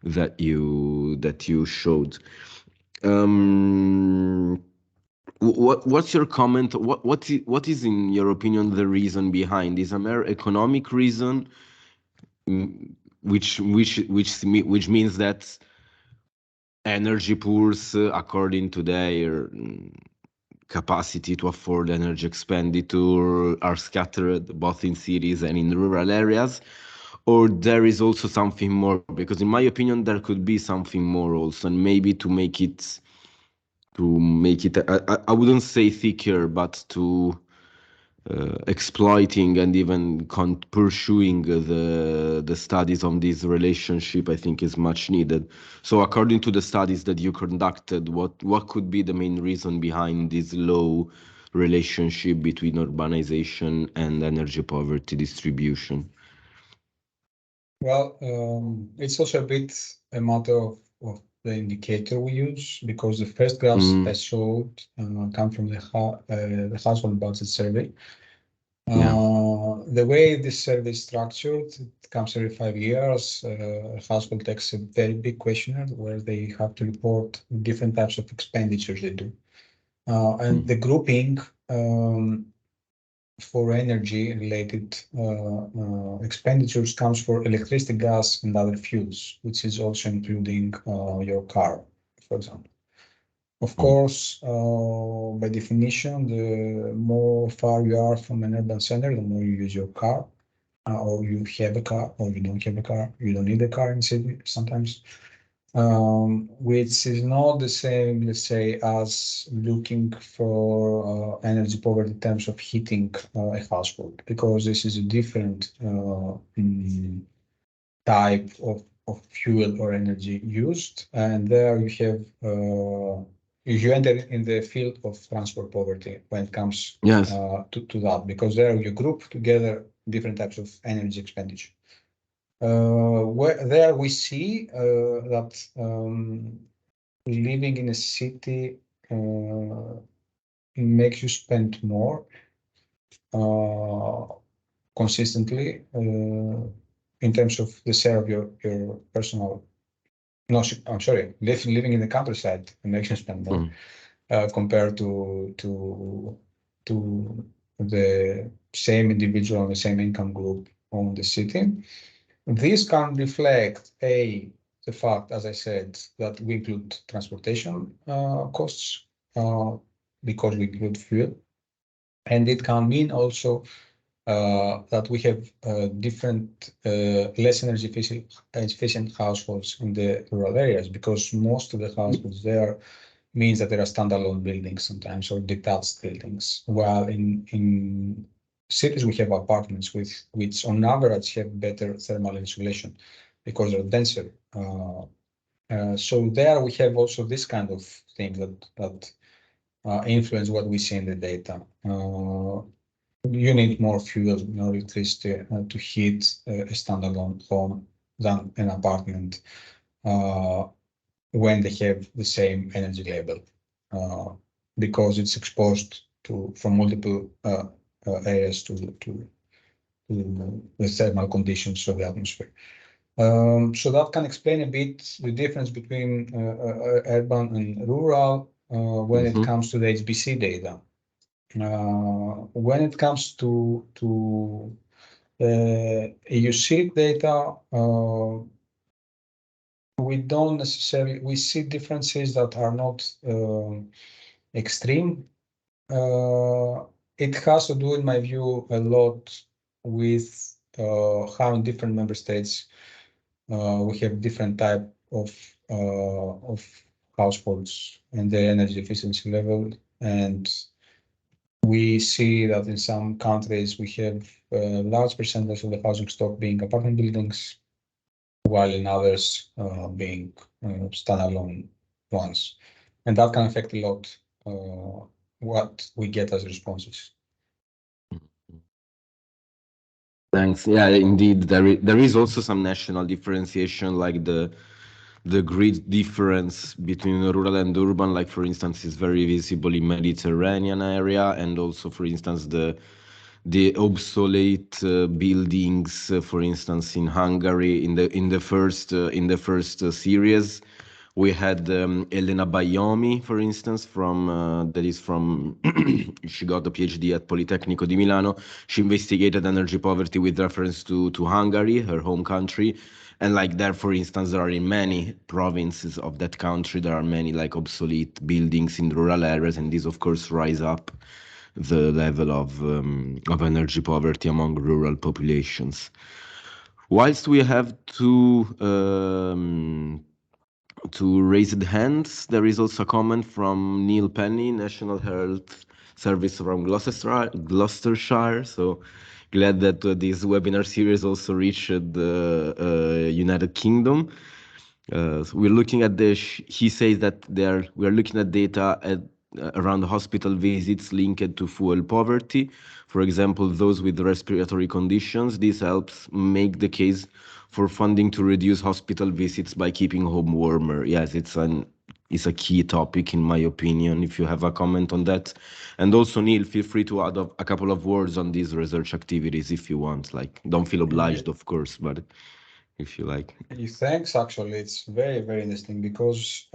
that you showed. What's your comment? What is in your opinion the reason behind? Is a mere economic reason, which means that energy pools, according to their capacity to afford energy expenditure, are scattered both in cities and in rural areas, or there is also something more? Because in my opinion, there could be something more also, and maybe to make it I wouldn't say thicker, but to exploiting and even pursuing the studies on this relationship, I think is much needed. So according to the studies that you conducted, what could be the main reason behind this low relationship between urbanization and energy poverty distribution? Well, it's also a bit a matter of the indicator we use, because the first graphs I showed come from the household budget survey. The way this survey is structured, it comes every 5 years. A household takes a very big questionnaire where they have to report different types of expenditures they do. And the grouping for energy related expenditures comes for electricity, gas, and other fuels, which is also including your car, for example. Of course, by definition, the more far you are from an urban center, the more you use your car, or you have a car, or you don't have a car. You don't need a car in city sometimes, which is not the same, let's say, as looking for energy poverty in terms of heating a household, because this is a different type of fuel or energy used, and there you have you enter in the field of transport poverty when it comes to that, because there you group together different types of energy expenditure. There we see that living in a city makes you spend more consistently in terms of the share of your personal. No, I'm sorry. Living in the countryside makes you spend more compared to the same individual, the same income group on the city. This can reflect the fact, as I said, that we include transportation costs because we include fuel, and it can mean also that we have different, less energy efficient households in the rural areas, because most of the households there means that there are standalone buildings sometimes, or detached buildings, while in cities we have apartments which on average have better thermal insulation because they're denser. So there we have also this kind of things that influence what we see in the data. You need more fuel, more electricity to heat a standalone home than an apartment when they have the same energy label, because it's exposed from multiple areas to the thermal conditions of the atmosphere. So that can explain a bit the difference between urban and rural when it comes to the HBC data. When it comes to EUC data, we see differences that are not extreme. It has to do, in my view, a lot with how in different member states we have different type of households and their energy efficiency level, and we see that in some countries we have a large percentage of the housing stock being apartment buildings, while in others being standalone ones, and that can affect a lot what we get as responses. Thanks. Yeah, indeed, there is also some national differentiation, like the great difference between rural and urban, like for instance, is very visible in Mediterranean area, and also, for instance, the obsolete buildings, for instance, in Hungary, in the first series. We had Elena Bayomi, for instance, she got a PhD at Politecnico di Milano. She investigated energy poverty with reference to Hungary, her home country. And like there, for instance, there are in many provinces of that country, there are many like obsolete buildings in rural areas, and these of course rise up the level of energy poverty among rural populations. Whilst we have two raised hands, there is also a comment from Neil Penny, National Health Service from Gloucestershire. So glad that this webinar series also reached the United Kingdom. So we're looking at he says that we're looking at data around hospital visits linked to fuel poverty. For example, those with respiratory conditions. This helps make the case for funding to reduce hospital visits by keeping home warmer. Yes, it's an is a key topic, in my opinion, if you have a comment on that. And also, Neil, feel free to add a couple of words on these research activities if you want. Like, don't feel obliged, of course, but if you like. Thanks, actually. It's very, very interesting because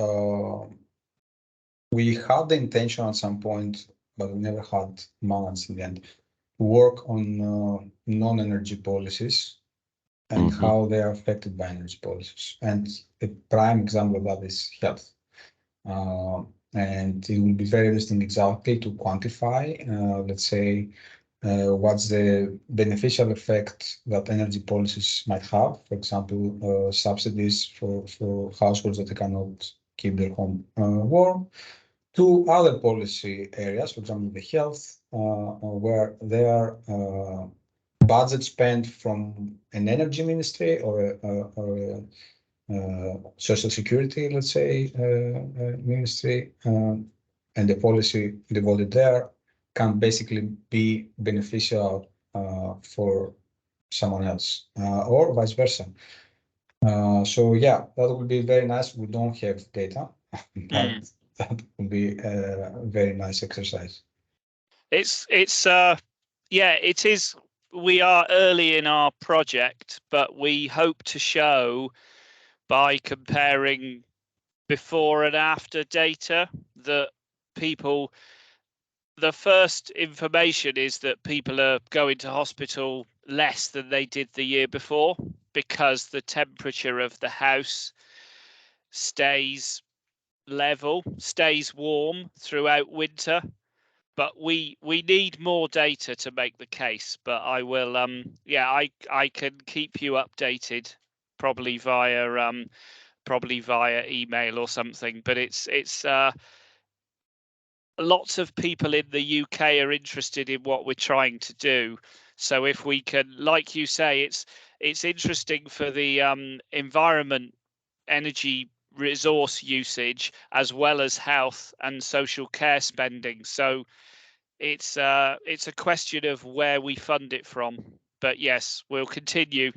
we had the intention at some point, but we never had moments in the end, to work on non-energy policies and how they are affected by energy policies. And a prime example of that is health. And it will be very interesting exactly to quantify, let's say, what's the beneficial effect that energy policies might have. For example, subsidies for households that cannot keep their home warm, to other policy areas, for example, the health, where there are budget spent from an energy ministry or a social security, let's say, ministry, and the policy devoted there can basically be beneficial for someone else, or vice versa. So yeah, that would be very nice. We don't have data, but that would be a very nice exercise. Yeah, it is. We are early in our project, but we hope to show by comparing before and after data that the first information is that people are going to hospital less than they did the year before because the temperature of the house stays level, stays warm throughout winter. But we need more data to make the case. But I will, I can keep you updated, probably via email or something. But it's lots of people in the UK are interested in what we're trying to do. So if we can, like you say, it's interesting for the environment, energy resource usage, as well as health and social care spending. So it's a question of where we fund it from. But yes, we'll continue.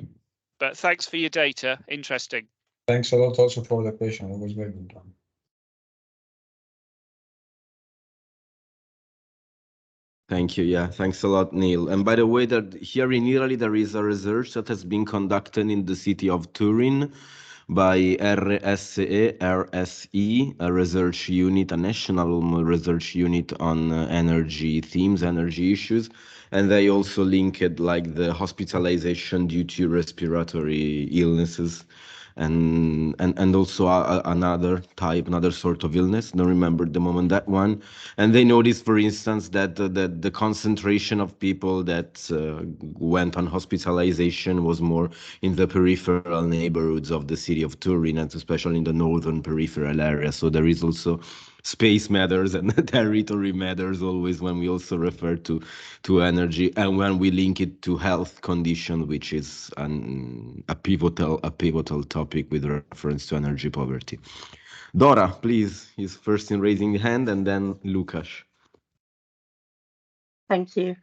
But thanks for your data. Interesting. Thanks a lot also for the question. It was very good one. Thank you. Yeah, thanks a lot, Neil. And by the way, that here in Italy, there is a research that has been conducted in the city of Turin by RSE, a research unit, a national research unit on energy themes, energy issues. And they also linked like the hospitalization due to respiratory illnesses and also another sort of illness. Don't remember at the moment that one. And they noticed, for instance, that the concentration of people that went on hospitalization was more in the peripheral neighborhoods of the city of Turin, and especially in the northern peripheral area. So there is also space matters and territory matters always when we also refer to energy, and when we link it to health condition, which is a pivotal topic with reference to energy poverty. Dora, please, is first in raising the hand, and then Lukasz. Thank you.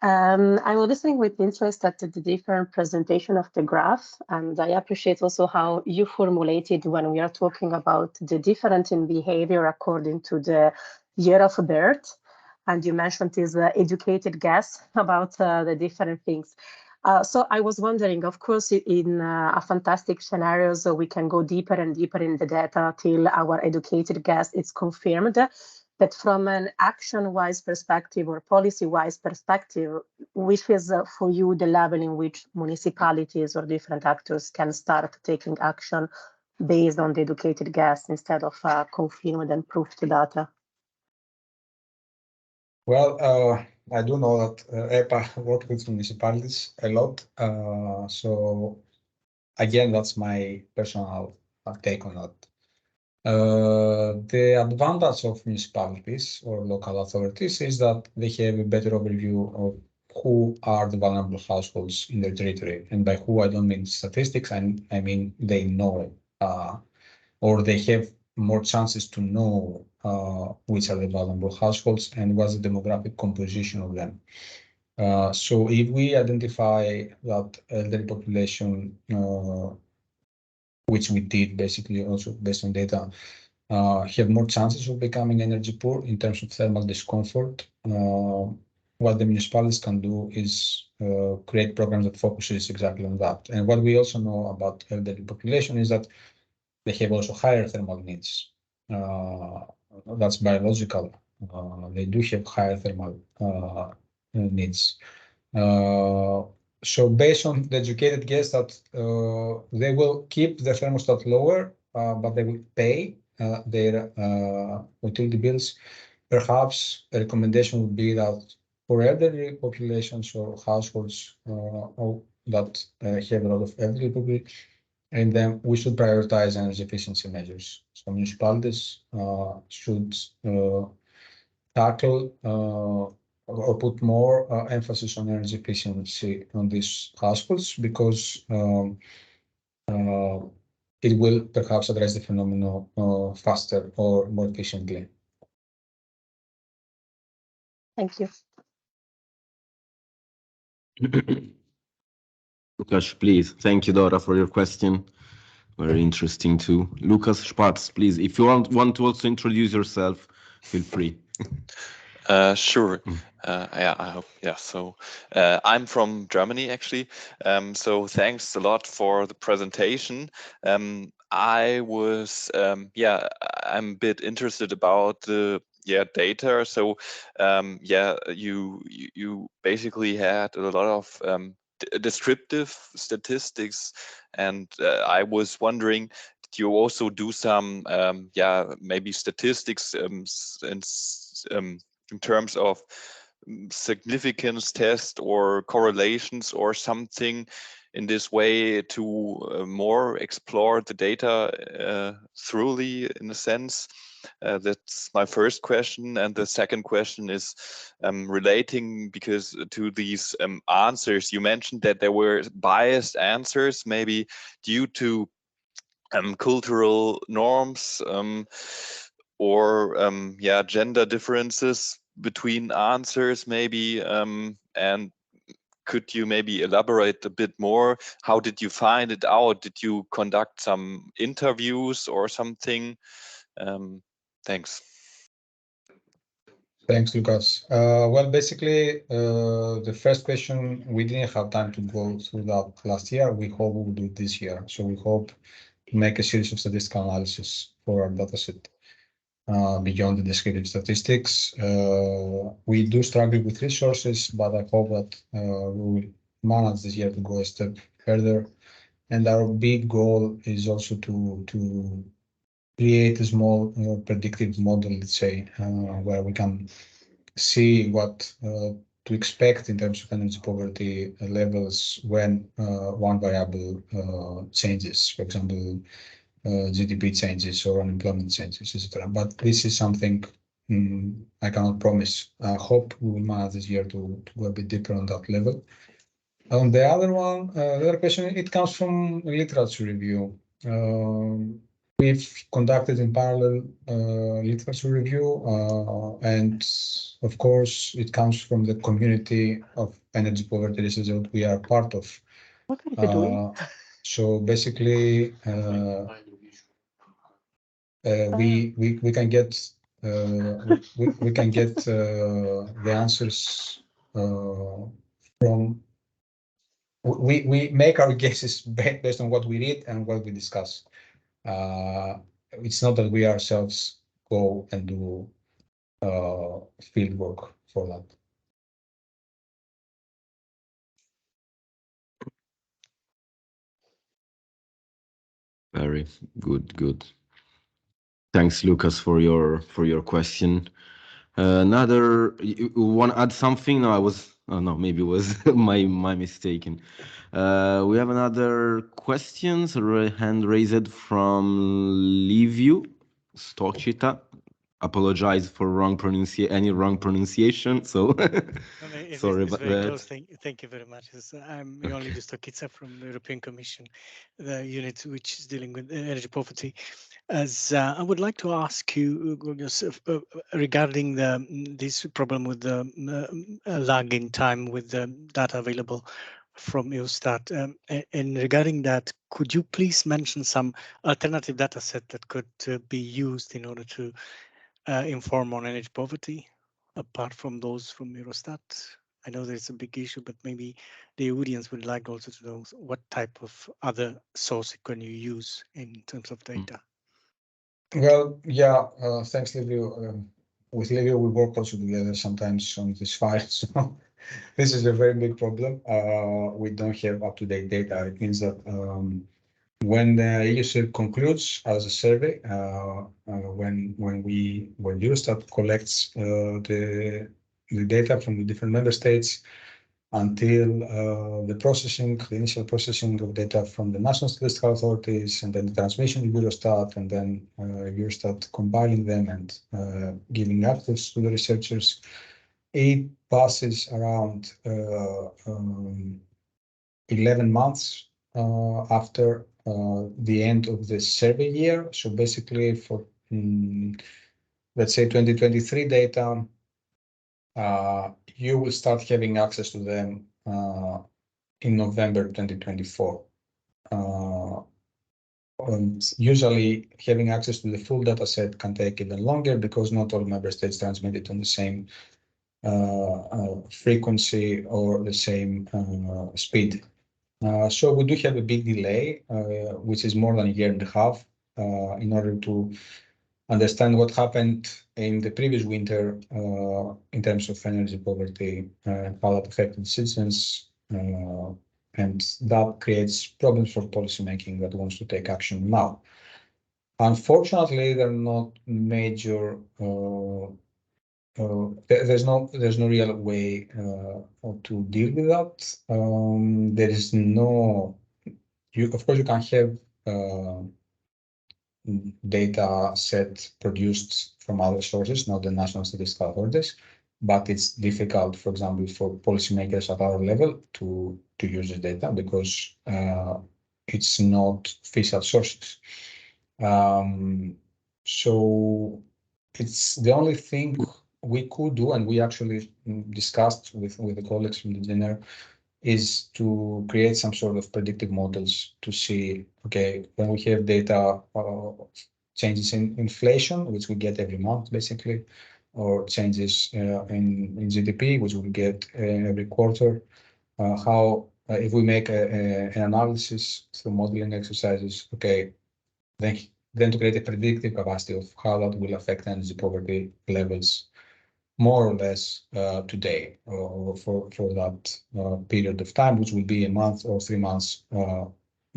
I was listening with interest at the different presentation of the graph, and I appreciate also how you formulated when we are talking about the difference in behavior according to the year of birth. And you mentioned this educated guess about the different things. So I was wondering, of course, in a fantastic scenario, so we can go deeper and deeper in the data till our educated guess is confirmed. But from an action-wise perspective or policy-wise perspective, which is for you the level in which municipalities or different actors can start taking action based on the educated guess instead of confirmed and proved data? Well, I do know that EPA works with municipalities a lot. So again, that's my personal take on that. The advantage of municipalities or local authorities is that they have a better overview of who are the vulnerable households in their territory. And by who, I don't mean statistics, I mean they know, or they have more chances to know which are the vulnerable households and what's the demographic composition of them. So if we identify that elderly population, which we did basically also based on data, have more chances of becoming energy poor in terms of thermal discomfort. What the municipalities can do is create programs that focuses exactly on that. And what we also know about elderly population is that they have also higher thermal needs. That's biological. They do have higher thermal needs. So based on the educated guess that they will keep the thermostat lower, but they will pay their utility bills. Perhaps a recommendation would be that for elderly populations or households that have a lot of elderly people, and then we should prioritize energy efficiency measures. So municipalities should tackle or put more emphasis on energy efficiency on these households because it will perhaps address the phenomenon faster or more efficiently. Thank you. Lucas, please. Thank you, Dora, for your question. Very interesting too. Lucas Spatz, please. If you want to also introduce yourself, feel free. Sure. Yeah, I hope. Yeah. So I'm from Germany, actually. So thanks a lot for the presentation. I was, yeah, I'm a bit interested about the data. So yeah, you basically had a lot of descriptive statistics, and I was wondering, did you also do some maybe statistics in terms of significance test or correlations or something in this way to more explore the data thoroughly, in a sense? That's my first question. And the second question is relating because to these answers, you mentioned that there were biased answers, maybe due to cultural norms or gender differences between answers, maybe. And could you maybe elaborate a bit more? How did you find it out? Did you conduct some interviews or something? Thanks. Thanks, Lucas. Well, basically, the first question, we didn't have time to go through that last year. We hope we'll do it this year. So we hope to make a series of statistical analysis for our dataset beyond the descriptive statistics. We do struggle with resources, but I hope that we will manage this year to go a step further. And our big goal is also to create a small predictive model, let's say, where we can see what to expect in terms of energy poverty levels when one variable changes, for example, GDP changes or unemployment changes, etc. But this is something I cannot promise. I hope we will manage this year to go a bit deeper on that level. On the other one, the other question, it comes from literature review. We've conducted in parallel literature review, and of course, it comes from the community of energy poverty research that we are part of. What are you doing? So basically, we can get the answers from. We make our guesses based on what we read and what we discuss. It's not that we ourselves go and do field work for that. Very good. Thanks, Lucas, for your question. You want to add something? No, maybe it was my mistaken. We have another question, hand raised from Liviu Stocita. Apologize for any wrong pronunciation. So sorry about that. Close. Thank you very much. I'm Ioannis Stocita from the European Commission, the unit which is dealing with energy poverty. As I would like to ask you, Giorgos, regarding this problem with the lag in time with the data available from Eurostat. And regarding that, could you please mention some alternative data set that could be used in order to inform on energy poverty, apart from those from Eurostat? I know there's a big issue, but maybe the audience would like also to know what type of other source can you use in terms of data? Well, yeah, thanks, Livio. With Livio, we work also together sometimes on this file. So this is a very big problem. We don't have up-to-date data. It means that when the EU concludes as a survey, when Eurostat collects the data from the different member states until the initial processing of data from the national statistical authorities, and then the transmission to Eurostat, and then Eurostat compiling them and giving access to the researchers, it passes around 11 months after the end of the survey year. So basically for, let's say 2023 data, you will start having access to them in November 2024. Usually having access to the full data set can take even longer because not all member states transmit it on the same frequency or the same speed. So we do have a big delay, which is more than a year and a half, in order to understand what happened in the previous winter in terms of energy poverty, how that affected citizens, and that creates problems for policymaking that wants to take action now. Unfortunately, there are not major. There's no real way to deal with that. There is no. Of course, you can have data set produced from other sources, not the national statistical authorities, but it's difficult, for example, for policymakers at our level to use this data because it's not official sources. So it's the only thing we could do, and we actually discussed with the colleagues from the dinner, is to create some sort of predictive models to see, okay, when we have data changes in inflation, which we get every month basically, or changes in GDP, which we get every quarter, how if we make an analysis through modeling exercises, okay, then to create a predictive capacity of how that will affect energy poverty levels more or less today or for that period of time, which will be a month or 3 months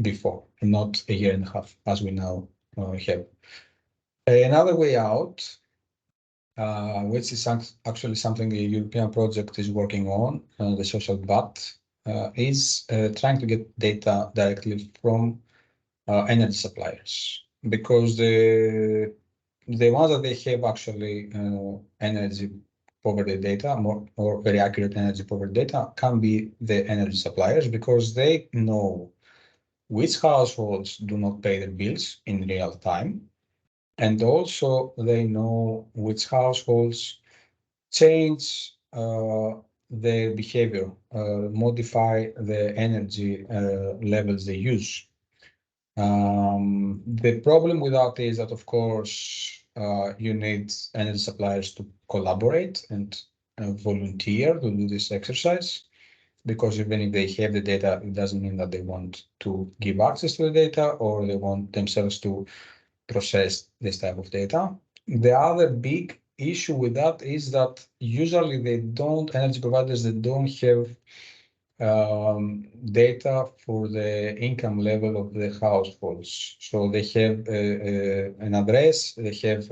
before, and not a year and a half as we now have. Another way out, which is actually something the European project is working on, the social VAT, is trying to get data directly from energy suppliers, because the ones that they have actually energy poverty data, or very accurate energy poverty data, can be the energy suppliers, because they know which households do not pay their bills in real time, and also they know which households change their behavior, modify the energy levels they use. The problem with that is that, of course, you need energy suppliers to collaborate and volunteer to do this exercise, because even if they have the data, it doesn't mean that they want to give access to the data or they want themselves to process this type of data. The other big issue with that is that usually energy providers, they don't have data for the income level of the households. So they have an address, they have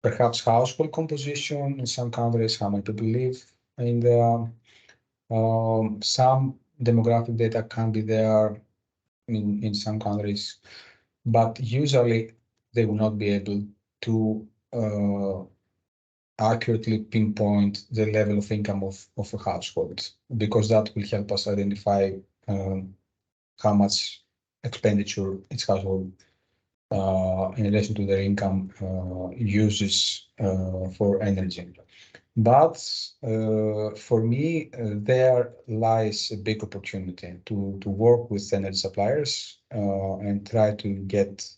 perhaps household composition in some countries, how many people live in there. Some demographic data can be there in some countries, but usually they will not be able to accurately pinpoint the level of income of a household, because that will help us identify how much expenditure each household in relation to their income uses for energy. But for me, there lies a big opportunity to work with energy suppliers and try to get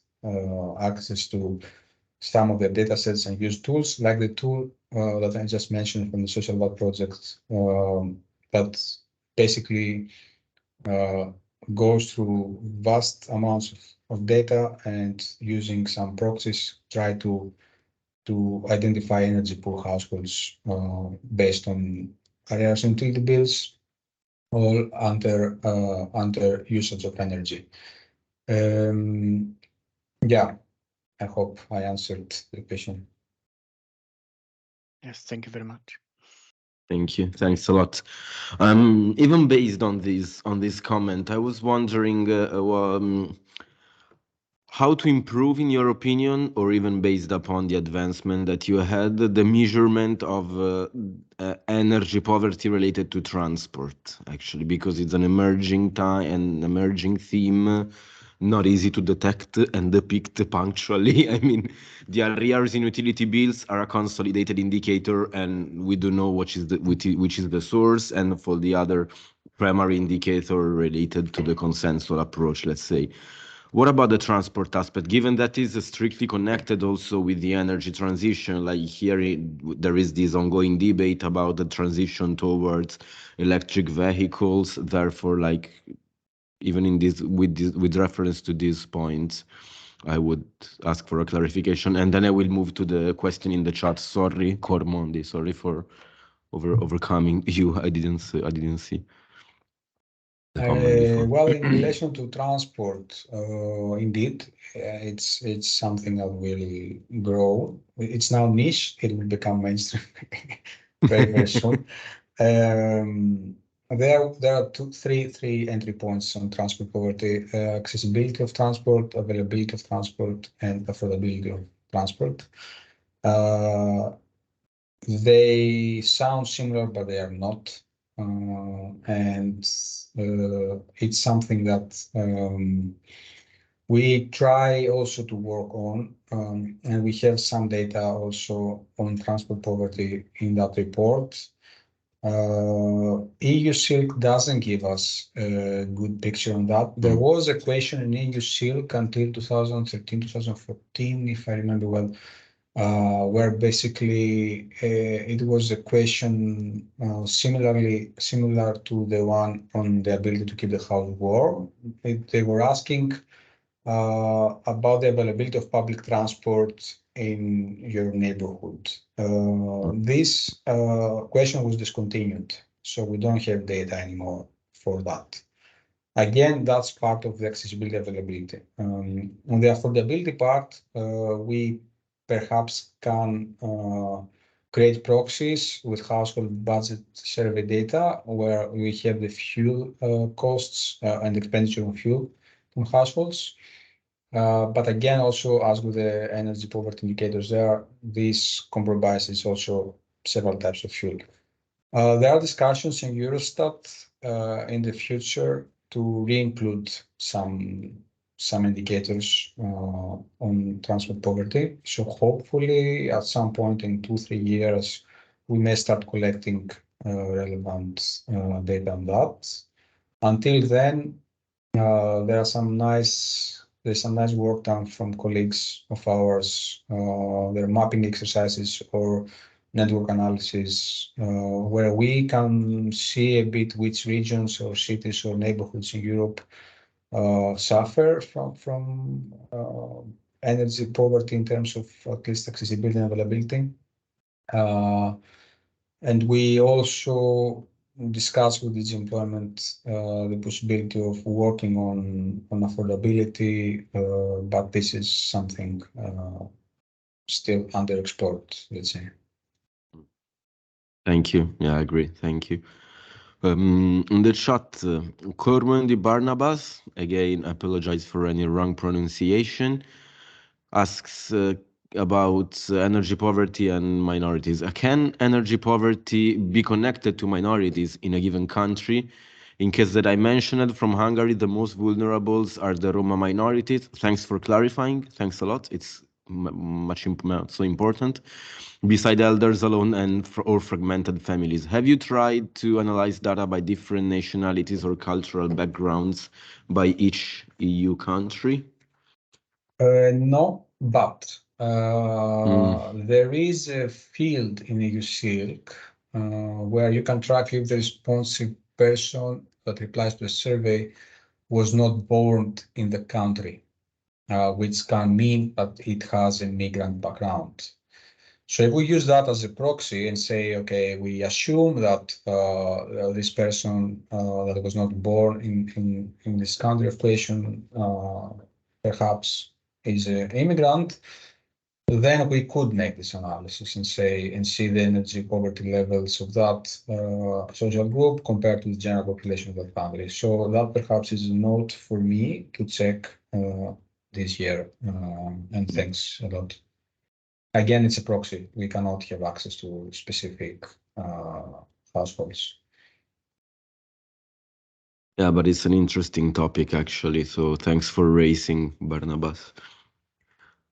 access to some of the data sets and use tools like the tool that I just mentioned from the Social Watt project that basically goes through vast amounts of data and using some proxies try to identify energy poor households based on arrears and utility bills, all under usage of energy. Yeah, I hope I answered the question. Yes, thank you very much. Thank you. Thanks a lot. Even based on this comment, I was wondering how to improve, in your opinion, or even based upon the advancement that you had, the measurement of energy poverty related to transport, actually, because it's an emerging theme, not easy to detect and depict punctually. I mean, the arrears in utility bills are a consolidated indicator, and we do know which is the source, and for the other primary indicator related to the consensual approach, let's say. What about the transport aspect, given that is strictly connected also with the energy transition? Like here, there is this ongoing debate about the transition towards electric vehicles. Therefore, like even in this, with reference to these points, I would ask for a clarification, and then I will move to the question in the chat. Sorry, Cormondi, sorry for overcoming you. I didn't see. Well, in relation to transport, indeed, it's something that will grow. It's now niche. It will become mainstream very soon. There are three entry points on transport poverty: accessibility of transport, availability of transport, and affordability of transport. They sound similar, but they are not. And it's something that we try also to work on, and we have some data also on transport poverty in that report. EU Silk doesn't give us a good picture on that. There was a question in EU Silk until 2013, 2014, if I remember well, where basically it was a question similar to the one on the ability to keep the house warm. They were asking about the availability of public transport in your neighborhood. This question was discontinued, so we don't have data anymore for that. Again, that's part of the accessibility availability. On the affordability part, we perhaps can create proxies with household budget survey data where we have the fuel costs and expenditure on fuel on households. But again, also as with the energy poverty indicators there, this compromises also several types of fuel. There are discussions in Eurostat in the future to re-include some indicators on transport poverty. So hopefully at some point in 2-3 years, we may start collecting relevant data on that. Until then, there's some nice work done from colleagues of ours. There are mapping exercises or network analysis where we can see a bit which regions or cities or neighborhoods in Europe suffer from energy poverty in terms of at least accessibility and availability. And we also discuss with DG Employment the possibility of working on affordability, but this is something still underexplored, let's say. Thank you. Yeah, I agree. Thank you. In the chat, Cormondi Barnabas, again, I apologize for any wrong pronunciation, asks about energy poverty and minorities. Can energy poverty be connected to minorities in a given country? In case that I mentioned, from Hungary, the most vulnerables are the Roma minorities. Thanks for clarifying. Thanks a lot. It's so important, beside elders alone and or fragmented families. Have you tried to analyze data by different nationalities or cultural backgrounds by each EU country? No, but there is a field in EU Silk where you can track if the responsive person that replies to a survey was not born in the country, which can mean that it has a migrant background. So if we use that as a proxy and say, okay, we assume that this person that was not born in this country of creation perhaps is an immigrant, then we could make this analysis and see the energy poverty levels of that social group compared to the general population of that family. So that perhaps is a note for me to check this year. And thanks a lot. Again, it's a proxy. We cannot have access to specific households. Yeah, but it's an interesting topic, actually. So thanks for raising, Barnabas.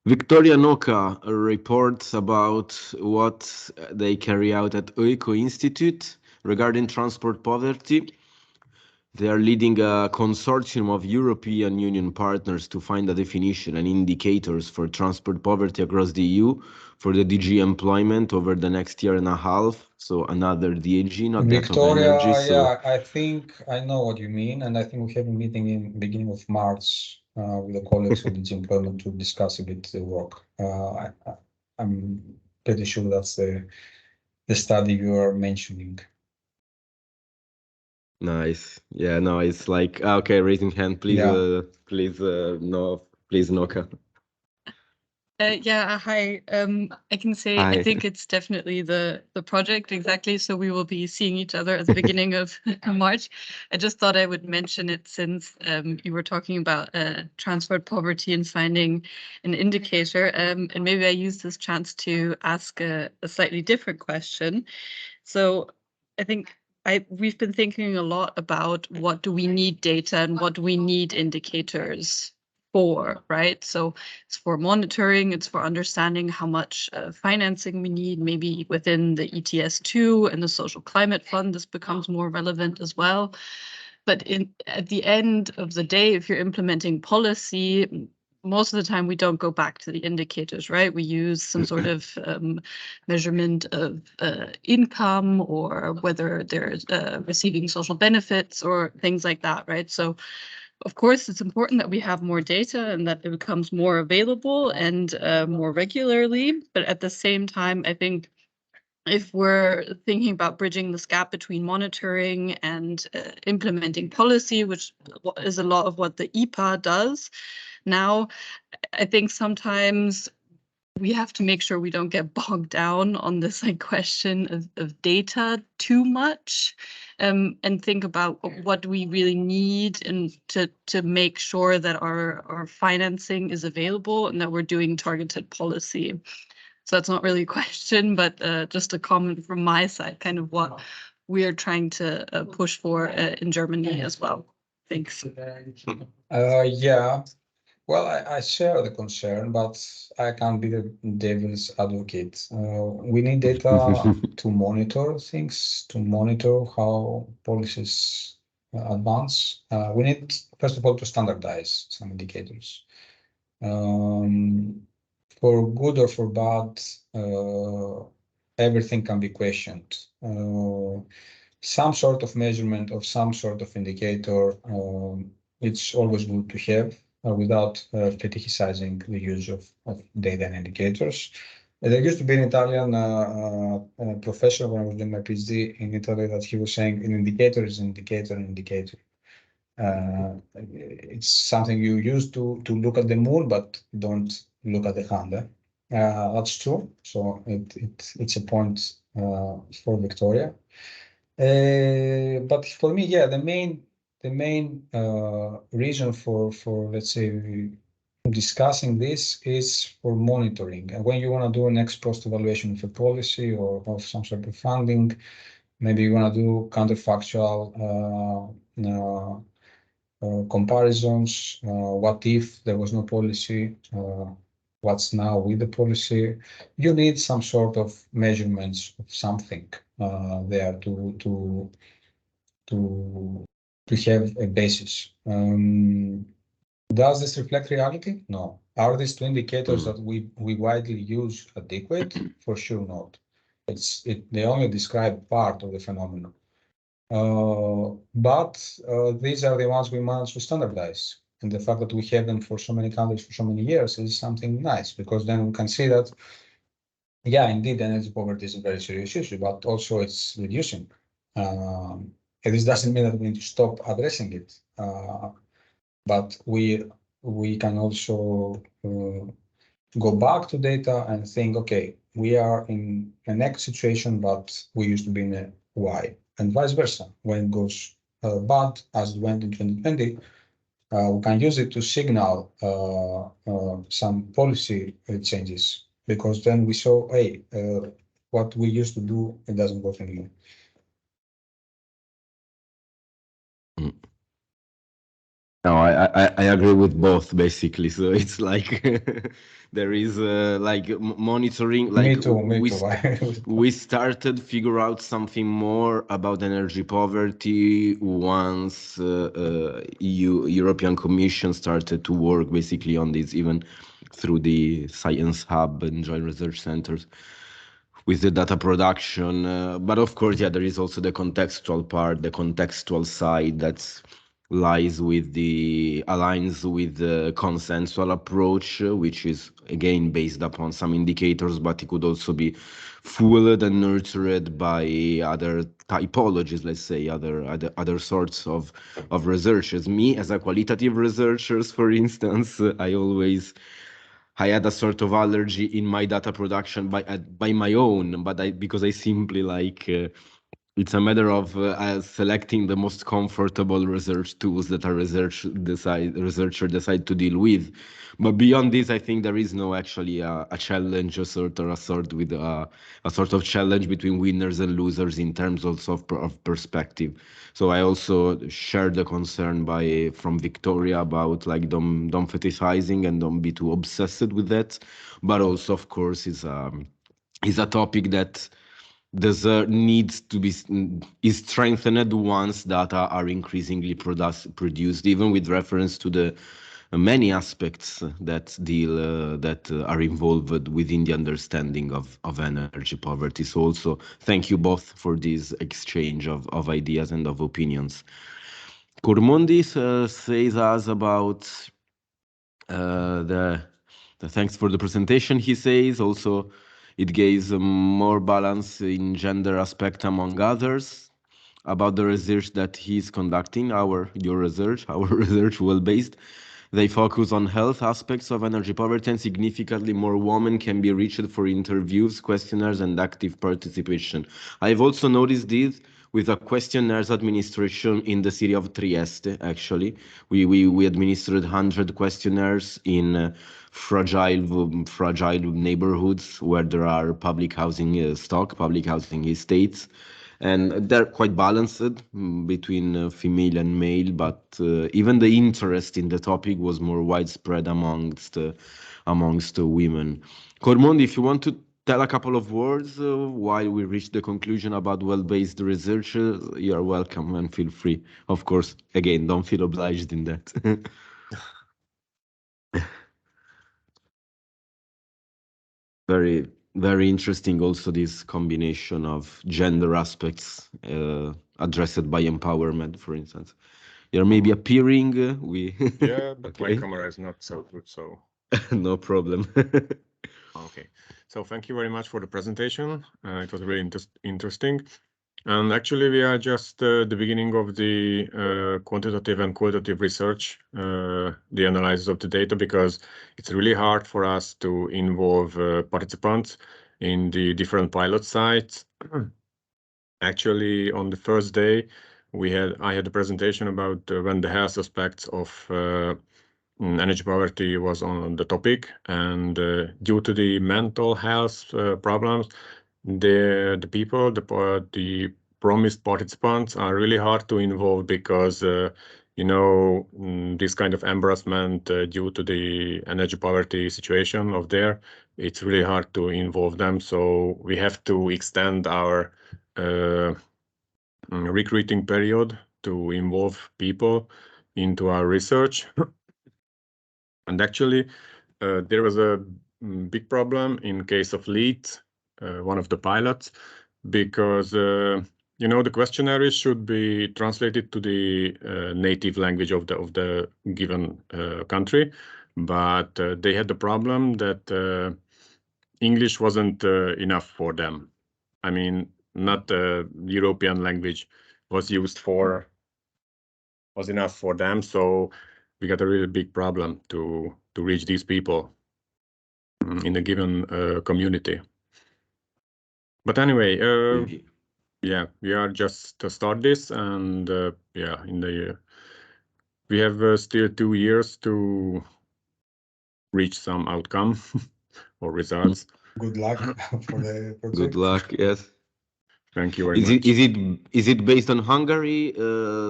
Victoria Noka reports about what they carry out at Oiko Institute regarding transport poverty. They are leading a consortium of European Union partners to find a definition and indicators for transport poverty across the EU for the DG employment over the next year and a half. So another DG, not Victoria, that of energy. Yeah, I think I know what you mean, and I think we have a meeting in the beginning of March with the colleagues of DG employment to discuss a bit the work. I'm pretty sure that's the study you are mentioning. Nice. Yeah, no, it's like, okay, raising hand, please, Yeah. please, no, please, Noka. Yeah, hi. I can say Hi. I think it's definitely the project, exactly. So we will be seeing each other at the beginning of March. I just thought I would mention it since you were talking about transport poverty and finding an indicator. And maybe I use this chance to ask a slightly different question. So I think we've been thinking a lot about what do we need data and what do we need indicators for, right? So it's for monitoring, it's for understanding how much financing we need, maybe within the ETS2 and the Social Climate Fund, this becomes more relevant as well. But at the end of the day, if you're implementing policy, most of the time we don't go back to the indicators, right? We use some sort of measurement of income or whether they're receiving social benefits or things like that, right? So of course, it's important that we have more data and that it becomes more available and more regularly. But at the same time, I think if we're thinking about bridging this gap between monitoring and implementing policy, which is a lot of what the EPA does now, I think sometimes we have to make sure we don't get bogged down on this question of data too much, and think about what do we really need and to make sure that our financing is available and that we're doing targeted policy. So that's not really a question, but just a comment from my side, kind of what we are trying to push for in Germany as well. Thanks. Yeah. Well, I share the concern, but I can't be the devil's advocate. We need data to monitor things, to monitor how policies advance. We need, first of all, to standardize some indicators. For good or for bad, everything can be questioned. Some sort of measurement of some sort of indicator, it's always good to have. Without fetishizing the use of data and indicators. There used to be an Italian professor when I was doing my PhD in Italy that he was saying an indicator is an indicator, an indicator. It's something you use to look at the moon, but don't look at the hand. That's true. So it's a point for Victoria. But for me, yeah, the main reason for let's say discussing this is for monitoring. And when you want to do an ex post evaluation of a policy or of some sort of funding, maybe you want to do counterfactual comparisons. What if there was no policy? what's now with the policy, you need some sort of measurements of something there to have a basis. Does this reflect reality? No. Are these two indicators that we widely use adequate? For sure not. They only describe part of the phenomenon. But these are the ones we manage to standardize. And the fact that we have them for so many countries for so many years is something nice, because then we can see that, yeah, indeed, energy poverty is a very serious issue, but also it's reducing. And this doesn't mean that we need to stop addressing it. But we can also go back to data and think, okay, we are in an X situation, but we used to be in a Y, and vice versa. When it goes bad, as it went in 2020, we can use it to signal some policy changes, because then we saw, hey, what we used to do, it doesn't work anymore. No, I agree with both basically. So it's like there is like monitoring. Like Me too. we started figure out something more about energy poverty once European Commission started to work basically on this, even through the Science Hub and Joint Research Centers with the data production. But of course, yeah, there is also the contextual part, the contextual side that's aligns with the consensual approach, which is again based upon some indicators, but it could also be fueled and nurtured by other typologies, let's say, other sorts of researchers. Me, as a qualitative researcher, for instance, I had a sort of allergy in my data production by my own, but because I simply like it's a matter of selecting the most comfortable research tools that a researcher decide to deal with. But beyond this, I think there is no actually a challenge, a sort of challenge between winners and losers in terms also of perspective. So I also share the concern from Victoria about like don't fetishizing and don't be too obsessed with that. But also, of course, is a topic that needs to be is strengthened once data are increasingly produced, even with reference to the many aspects that are involved within the understanding of energy poverty. So also thank you both for this exchange of ideas and of opinions. Kurmundis says us about the thanks for the presentation. He says also it gives more balance in gender aspect among others. About the research that he's conducting, your research, our research, well-based. They focus on health aspects of energy poverty, and significantly more women can be reached for interviews, questionnaires, and active participation. I've also noticed this with a questionnaires administration in the city of Trieste. Actually, we administered 100 questionnaires in fragile neighborhoods where there are public housing estates. And they're quite balanced between female and male, but even the interest in the topic was more widespread amongst women. Kormond, if you want to tell a couple of words while we reach the conclusion about well-based research, you are welcome and feel free. Of course, again, don't feel obliged in that. Very, very interesting also this combination of gender aspects addressed by empowerment, for instance. You're maybe appearing, Yeah, but okay. my camera is not so good, so... No problem. Okay, so thank you very much for the presentation. It was really interesting. And actually, we are just the beginning of the quantitative and qualitative research, the analysis of the data, because it's really hard for us to involve participants in the different pilot sites. Actually, on the first day, I had a presentation about when the health aspects of energy poverty was on the topic, and due to the mental health problems, the promised participants are really hard to involve, because this kind of embarrassment due to the energy poverty situation of there, it's really hard to involve them. So we have to extend our recruiting period to involve people into our research. And actually, there was a big problem in case of LEAD, one of the pilots, because the questionnaire should be translated to the native language of the given country, but they had the problem that English wasn't enough for them. I mean, not European language was enough for them, so we got a really big problem to reach these people in a given community. But anyway, yeah, we are just to start this, and yeah, we have still 2 years to reach some outcome or results. Good luck for the project. Good luck. Yes. Thank you very much. Is it based on Hungary,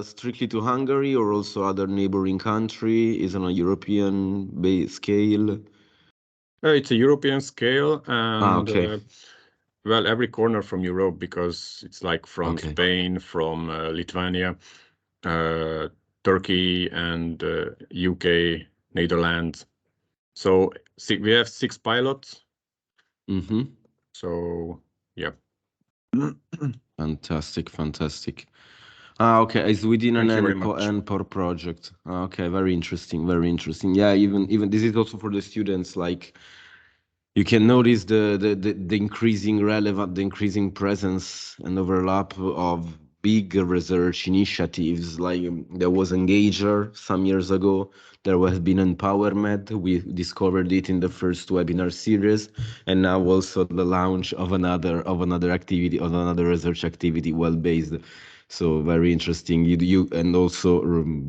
strictly to Hungary, or also other neighboring country? Is it on a European scale? It's a European scale, and okay. well, every corner from Europe, because it's like from Spain, from Lithuania, Turkey, and UK, Netherlands. So we have 6 pilots. So yeah. Fantastic. Okay, it's within an NPOR project. Okay, very interesting. Yeah, even this is also for the students. Like, you can notice the increasing the increasing presence and overlap of big research initiatives. Like, there was Engager some years ago. There has been EmpowerMed. We discovered it in the first webinar series, and now also the launch of another activity, of another research activity, well-based. So very interesting. You and also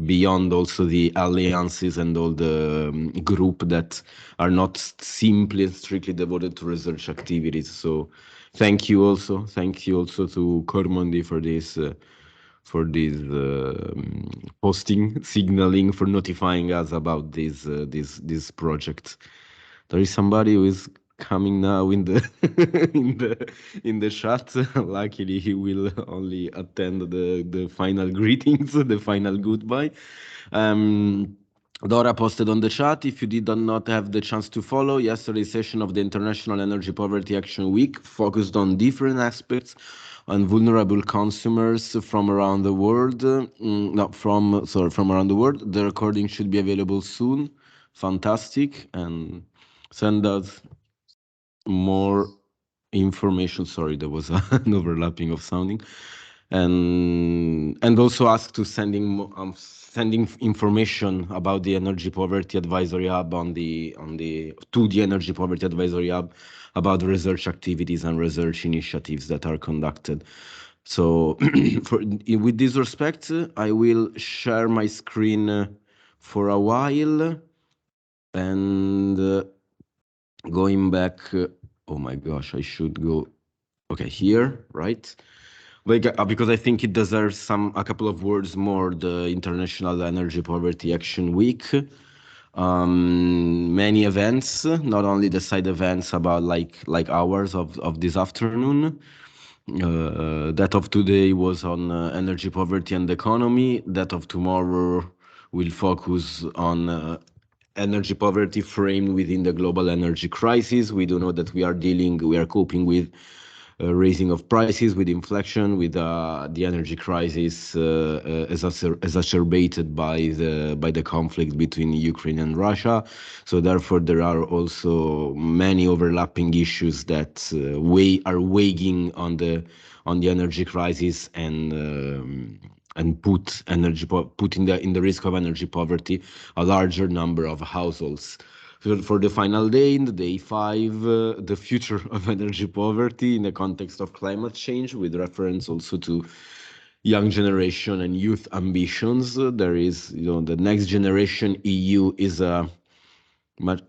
beyond also the alliances and all the group that are not simply and strictly devoted to research activities. So thank you also to Cormondi for this posting, signaling, for notifying us about this project. There is somebody who is coming now in the in the chat. Luckily, he will only attend the final greetings, the final goodbye. Dora posted on the chat, if you did not have the chance to follow, yesterday's session of the International Energy Poverty Action Week focused on different aspects on vulnerable consumers from around the world. From around the world. The recording should be available soon. Fantastic. And send us more information. Sorry, there was an overlapping of sounding. And also ask to sending information about the Energy Poverty Advisory Hub to the Energy Poverty Advisory Hub about research activities and research initiatives that are conducted. So with this respect, I will share my screen for a while, and going back, oh my gosh, I should go, okay, here, right? Because I think it deserves a couple of words more, the International Energy Poverty Action Week. Many events, not only the side events about like hours of this afternoon. That of today was on energy poverty and economy. That of tomorrow will focus on energy poverty framed within the global energy crisis. We do know that we are coping with raising of prices, with inflation, with the energy crisis exacerbated by the conflict between Ukraine and Russia. So therefore, there are also many overlapping issues that are weighing on the energy crisis and put in the risk of energy poverty a larger number of households. For the final day, in the day 5, the future of energy poverty in the context of climate change, with reference also to young generation and youth ambitions. There is, the Next Generation EU is a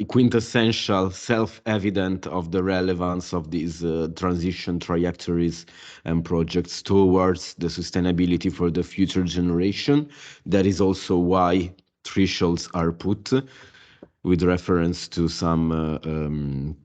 quintessential, self-evident of the relevance of these transition trajectories and projects towards the sustainability for the future generation. That is also why thresholds are put with reference to some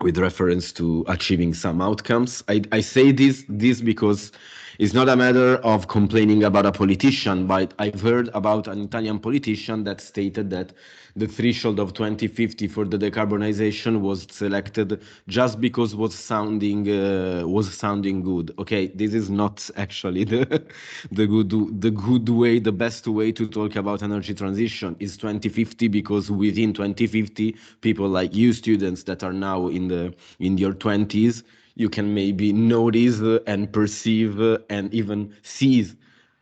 with reference to achieving some outcomes. I say this because it's not a matter of complaining about a politician, but I've heard about an Italian politician that stated that the threshold of 2050 for the decarbonization was selected just because was sounding good. Okay, this is not actually the good way. The best way to talk about energy transition is 2050, because within 2050, people like you students that are now in your 20s, you can maybe notice and perceive and even seize,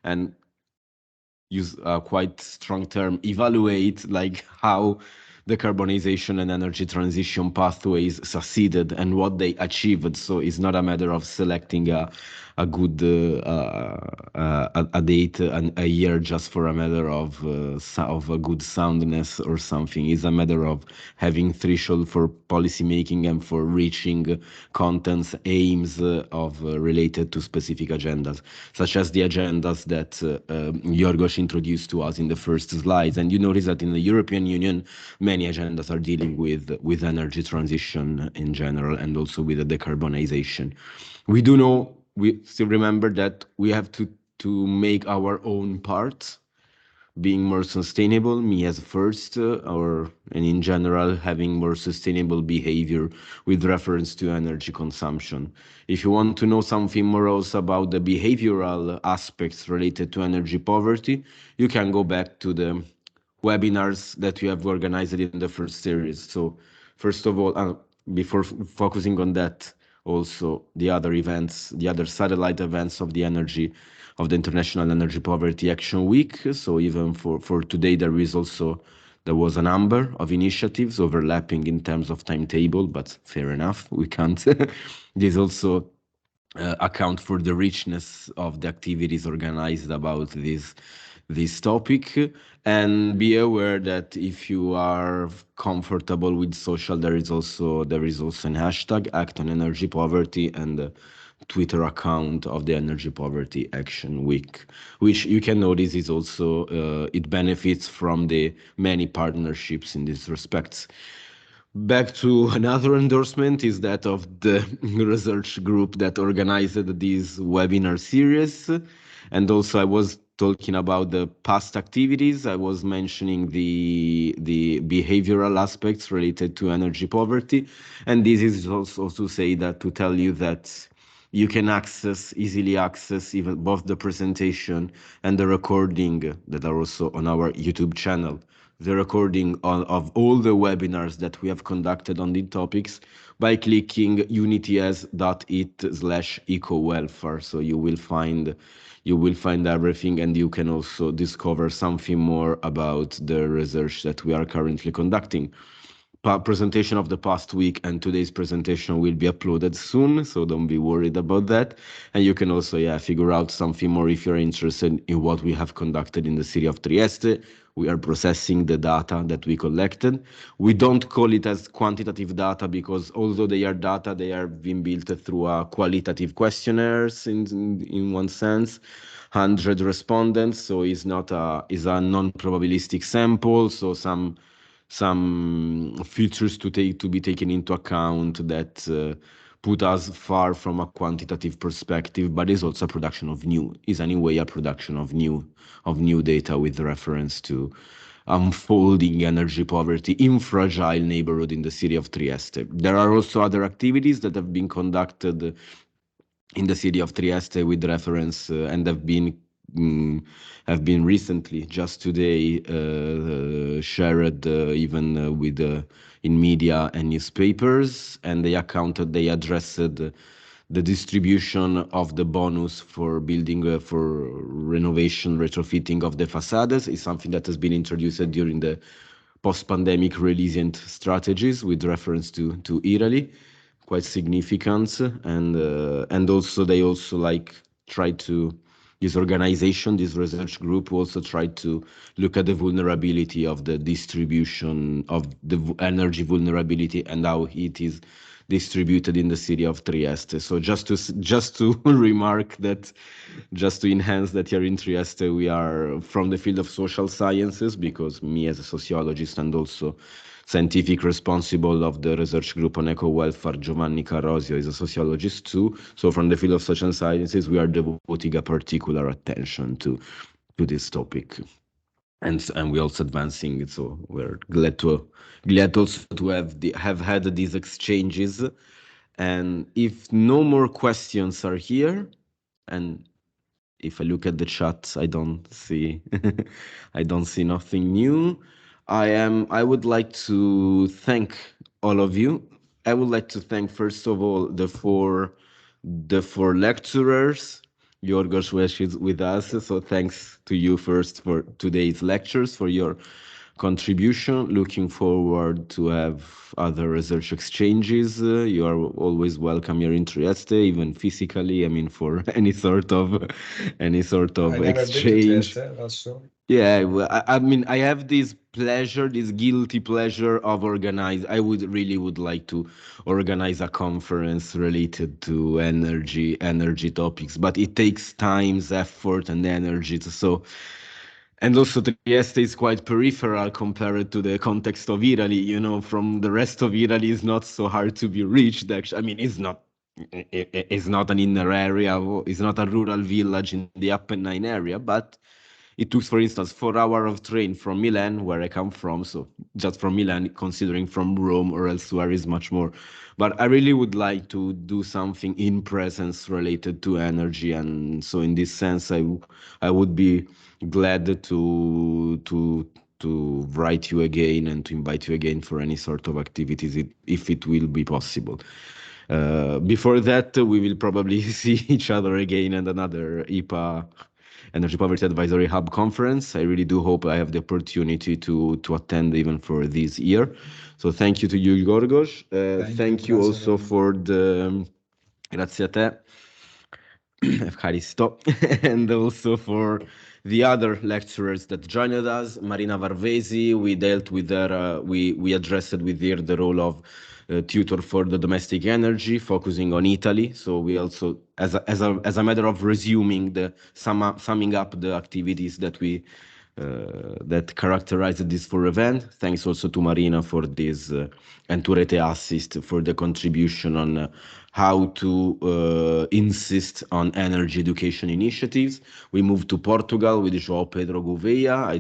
and use a quite strong term, evaluate, like how decarbonization and energy transition pathways succeeded and what they achieved. So it's not a matter of selecting a good a date and a year just for a matter of a good soundness or something. It's a matter of having threshold for policy making and for reaching contents, aims of related to specific agendas, such as the agendas that Giorgos introduced to us in the first slides. And you notice that in the European Union, many agendas are dealing with energy transition in general, and also with the decarbonization. We still remember that we have to make our own part, being more sustainable, me as first, and in general, having more sustainable behavior with reference to energy consumption. If you want to know something more also about the behavioral aspects related to energy poverty, you can go back to the webinars that we have organized in the first series. So first of all, before focusing on that, also the other events, the other satellite events of the International Energy Poverty Action Week. So even for today, there was a number of initiatives overlapping in terms of timetable, but fair enough, we can't. This also account for the richness of the activities organized about this topic. And be aware that if you are comfortable with social, there is also an hashtag Act on Energy Poverty, and the Twitter account of the Energy Poverty Action Week, which you can notice is also it benefits from the many partnerships in this respect. Back to another endorsement is that of the research group that organized this webinar series. And also I was talking about the past activities. I was mentioning the behavioral aspects related to energy poverty. And this is also to tell you that you can easily access even both the presentation and the recording that are also on our YouTube channel. The recording of all the webinars that we have conducted on these topics by clicking unityes.it/eco-welfare. So you will find everything, and you can also discover something more about the research that we are currently conducting. Presentation of the past week and today's presentation will be uploaded soon, so don't be worried about that. And you can also figure out something more if you're interested in what we have conducted in the city of Trieste. We are processing the data that we collected. We don't call it as quantitative data because although they are data, they are being built through a qualitative questionnaires in one sense. 100 respondents, so it's a non-probabilistic sample, so some features to be taken into account that put us far from a quantitative perspective, but is also a production of new data with reference to unfolding energy poverty in fragile neighborhood in the city of Trieste. There are also other activities that have been conducted in the city of Trieste with reference and have been recently, just today, shared even with in media and newspapers, and they addressed the distribution of the bonus for building for renovation, retrofitting of the facades is something that has been introduced during the post-pandemic resilient strategies with reference to Italy. Quite significant, and also they also try to this organization, this research group, also tried to look at the vulnerability of the distribution of the energy vulnerability and how it is distributed in the city of Trieste. So just to remark that, just to enhance that here in Trieste, we are from the field of social sciences, because me as a sociologist and also scientific responsible of the research group on eco-welfare, Giovanni Carrosio, is a sociologist too. So from the field of social sciences, we are devoting a particular attention to this topic. And we're also advancing it, so we're glad also to have had these exchanges. And if no more questions are here, and if I look at the chat, I don't see nothing new. I would like to thank all of you. I would like to thank first of all the four lecturers. Giorgos is with us, so thanks to you first for today's lectures, for your contribution. Looking forward to have other research exchanges. You are always welcome here in Trieste, even physically. I mean, for any sort of exchange. Yeah, well, I mean, I have this pleasure, this guilty pleasure of organize. I really would like to organize a conference related to energy topics, but it takes time, effort, and energy. So, and also Trieste is quite peripheral compared to the context of Italy. You know, from the rest of Italy is not so hard to be reached. Actually, I mean, it's not an inner area. It's not a rural village in the Apennine area, but it took, for instance, 4 hours of train from Milan, where I come from. So just from Milan, considering from Rome or elsewhere is much more. But I really would like to do something in presence related to energy. And so in this sense, I would be glad to write you again and to invite you again for any sort of activities, if it will be possible. Before that, we will probably see each other again at another IPA Energy Poverty Advisory Hub conference. I really do hope I have the opportunity to attend even for this year. So thank you to you, Giorgos. Thank you also for the grazie a te, Evcharisto, and also for the other lecturers that joined us. Marina Varvesi, we dealt with her, we addressed with her the role of tutor for the domestic energy, focusing on Italy. So we also, as a matter of resuming summing up the activities that we that characterized this full event. Thanks also to Marina for this, and to Rete Assist for the contribution on how to insist on energy education initiatives. We moved to Portugal with João Pedro Gouveia.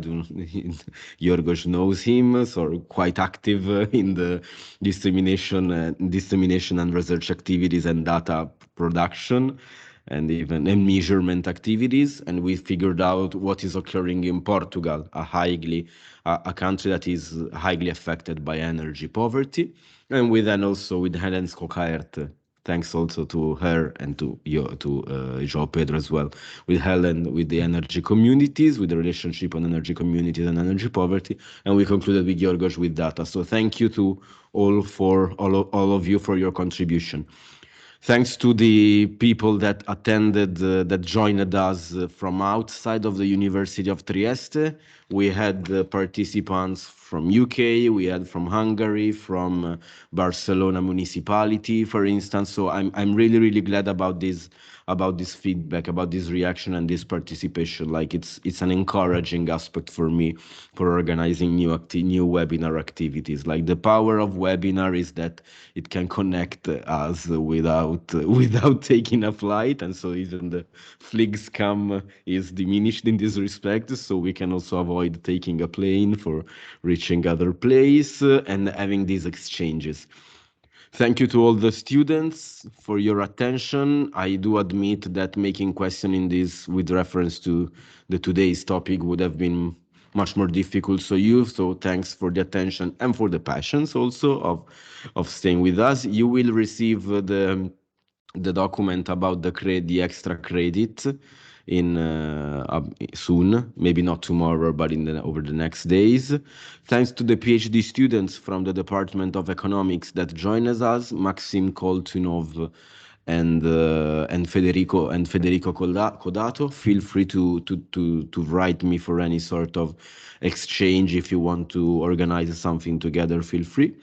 Giorgos knows him, so quite active in the dissemination and research activities and data production, and even measurement activities. And we figured out what is occurring in Portugal, a country that is highly affected by energy poverty. And we then also with Helen Skokaert, thanks also to her and to João Pedro as well, with Helen, with the energy communities, with the relationship on energy communities and energy poverty. And we concluded with Giorgos with data. So thank you to all of you for your contribution. Thanks to the people that attended, that joined us from outside of the University of Trieste. We had participants from UK, we had from Hungary, from Barcelona municipality, for instance. So I'm really glad about this feedback, about this reaction and this participation. Like it's an encouraging aspect for me for organizing new webinar activities. Like the power of webinar is that it can connect us without taking a flight, and so even the flight scam is diminished in this respect. So we can also avoid taking a plane for reaching other place and having these exchanges. Thank you to all the students for your attention. I do admit that making question in this with reference to today's topic would have been much more difficult. So thanks for the attention and for the patience also of staying with us. You will receive the document about the extra credit in soon, maybe not tomorrow, but over the next days. Thanks to the PhD students from the Department of Economics that joined us, Maxim Koltunov and Federico Codato. Feel free to write me for any sort of exchange. If you want to organize something together, feel free.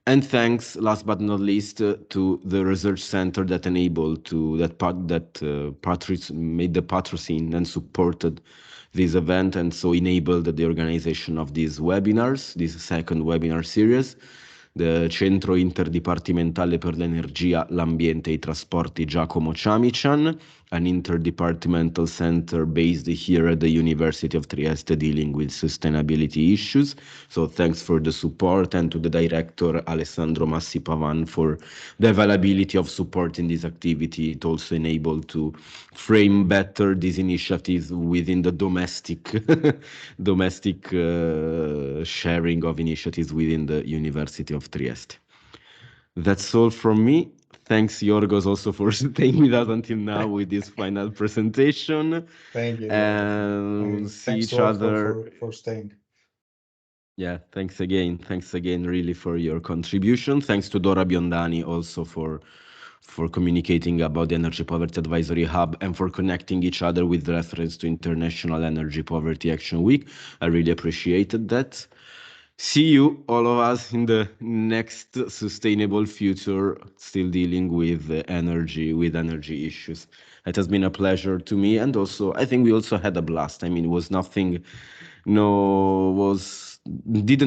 And thanks, last but not least, to the research center that enabled made the patrocine and supported this event, and so enabled the organization of these webinars, this second webinar series. The Centro Inter-Dipartimentale per l'Energia, l'Ambiente e i Trasporti Giacomo Ciamician, an interdepartmental center based here at the University of Trieste dealing with sustainability issues. So thanks for the support, and to the director Alessandro Massipavan for the availability of support in this activity. It also enabled to frame better these initiatives within the domestic sharing of initiatives within the University of Trieste. That's all from me. Thanks, Giorgos, also for staying with us until now with this final presentation. Thank you. And see each other. For staying. Yeah, thanks again. Thanks again, really, for your contribution. Thanks to Dora Biondani also for communicating about the Energy Poverty Advisory Hub and for connecting each other with reference to International Energy Poverty Action Week. I really appreciated that. See you, all of us, in the next sustainable future, still dealing with energy issues. It has been a pleasure to me, and also I think we also had a blast. I mean, it was nothing, didn't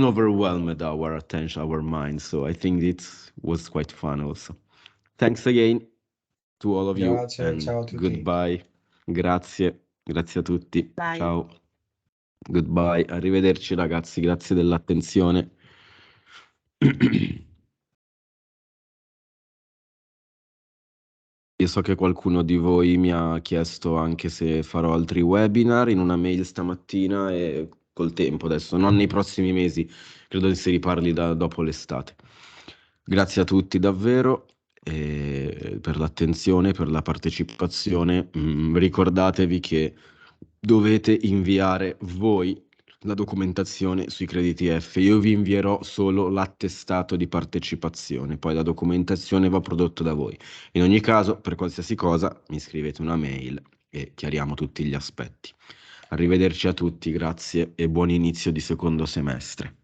overwhelm our attention, our minds. So I think it was quite fun also. Thanks again to all of you, and ciao a tutti. goodbye. Grazie a tutti. Bye. Ciao. Goodbye, arrivederci ragazzi, grazie dell'attenzione. Io so che qualcuno di voi mi ha chiesto anche se farò altri webinar in una mail stamattina, e col tempo adesso, non nei prossimi mesi, credo che si riparli dopo l'estate. Grazie a tutti davvero per l'attenzione, per la partecipazione. Ricordatevi che dovete inviare voi la documentazione sui crediti F. Io vi invierò solo l'attestato di partecipazione, poi la documentazione va prodotta da voi. In ogni caso, per qualsiasi cosa, mi scrivete una mail e chiariamo tutti gli aspetti. Arrivederci a tutti, grazie e buon inizio di secondo semestre.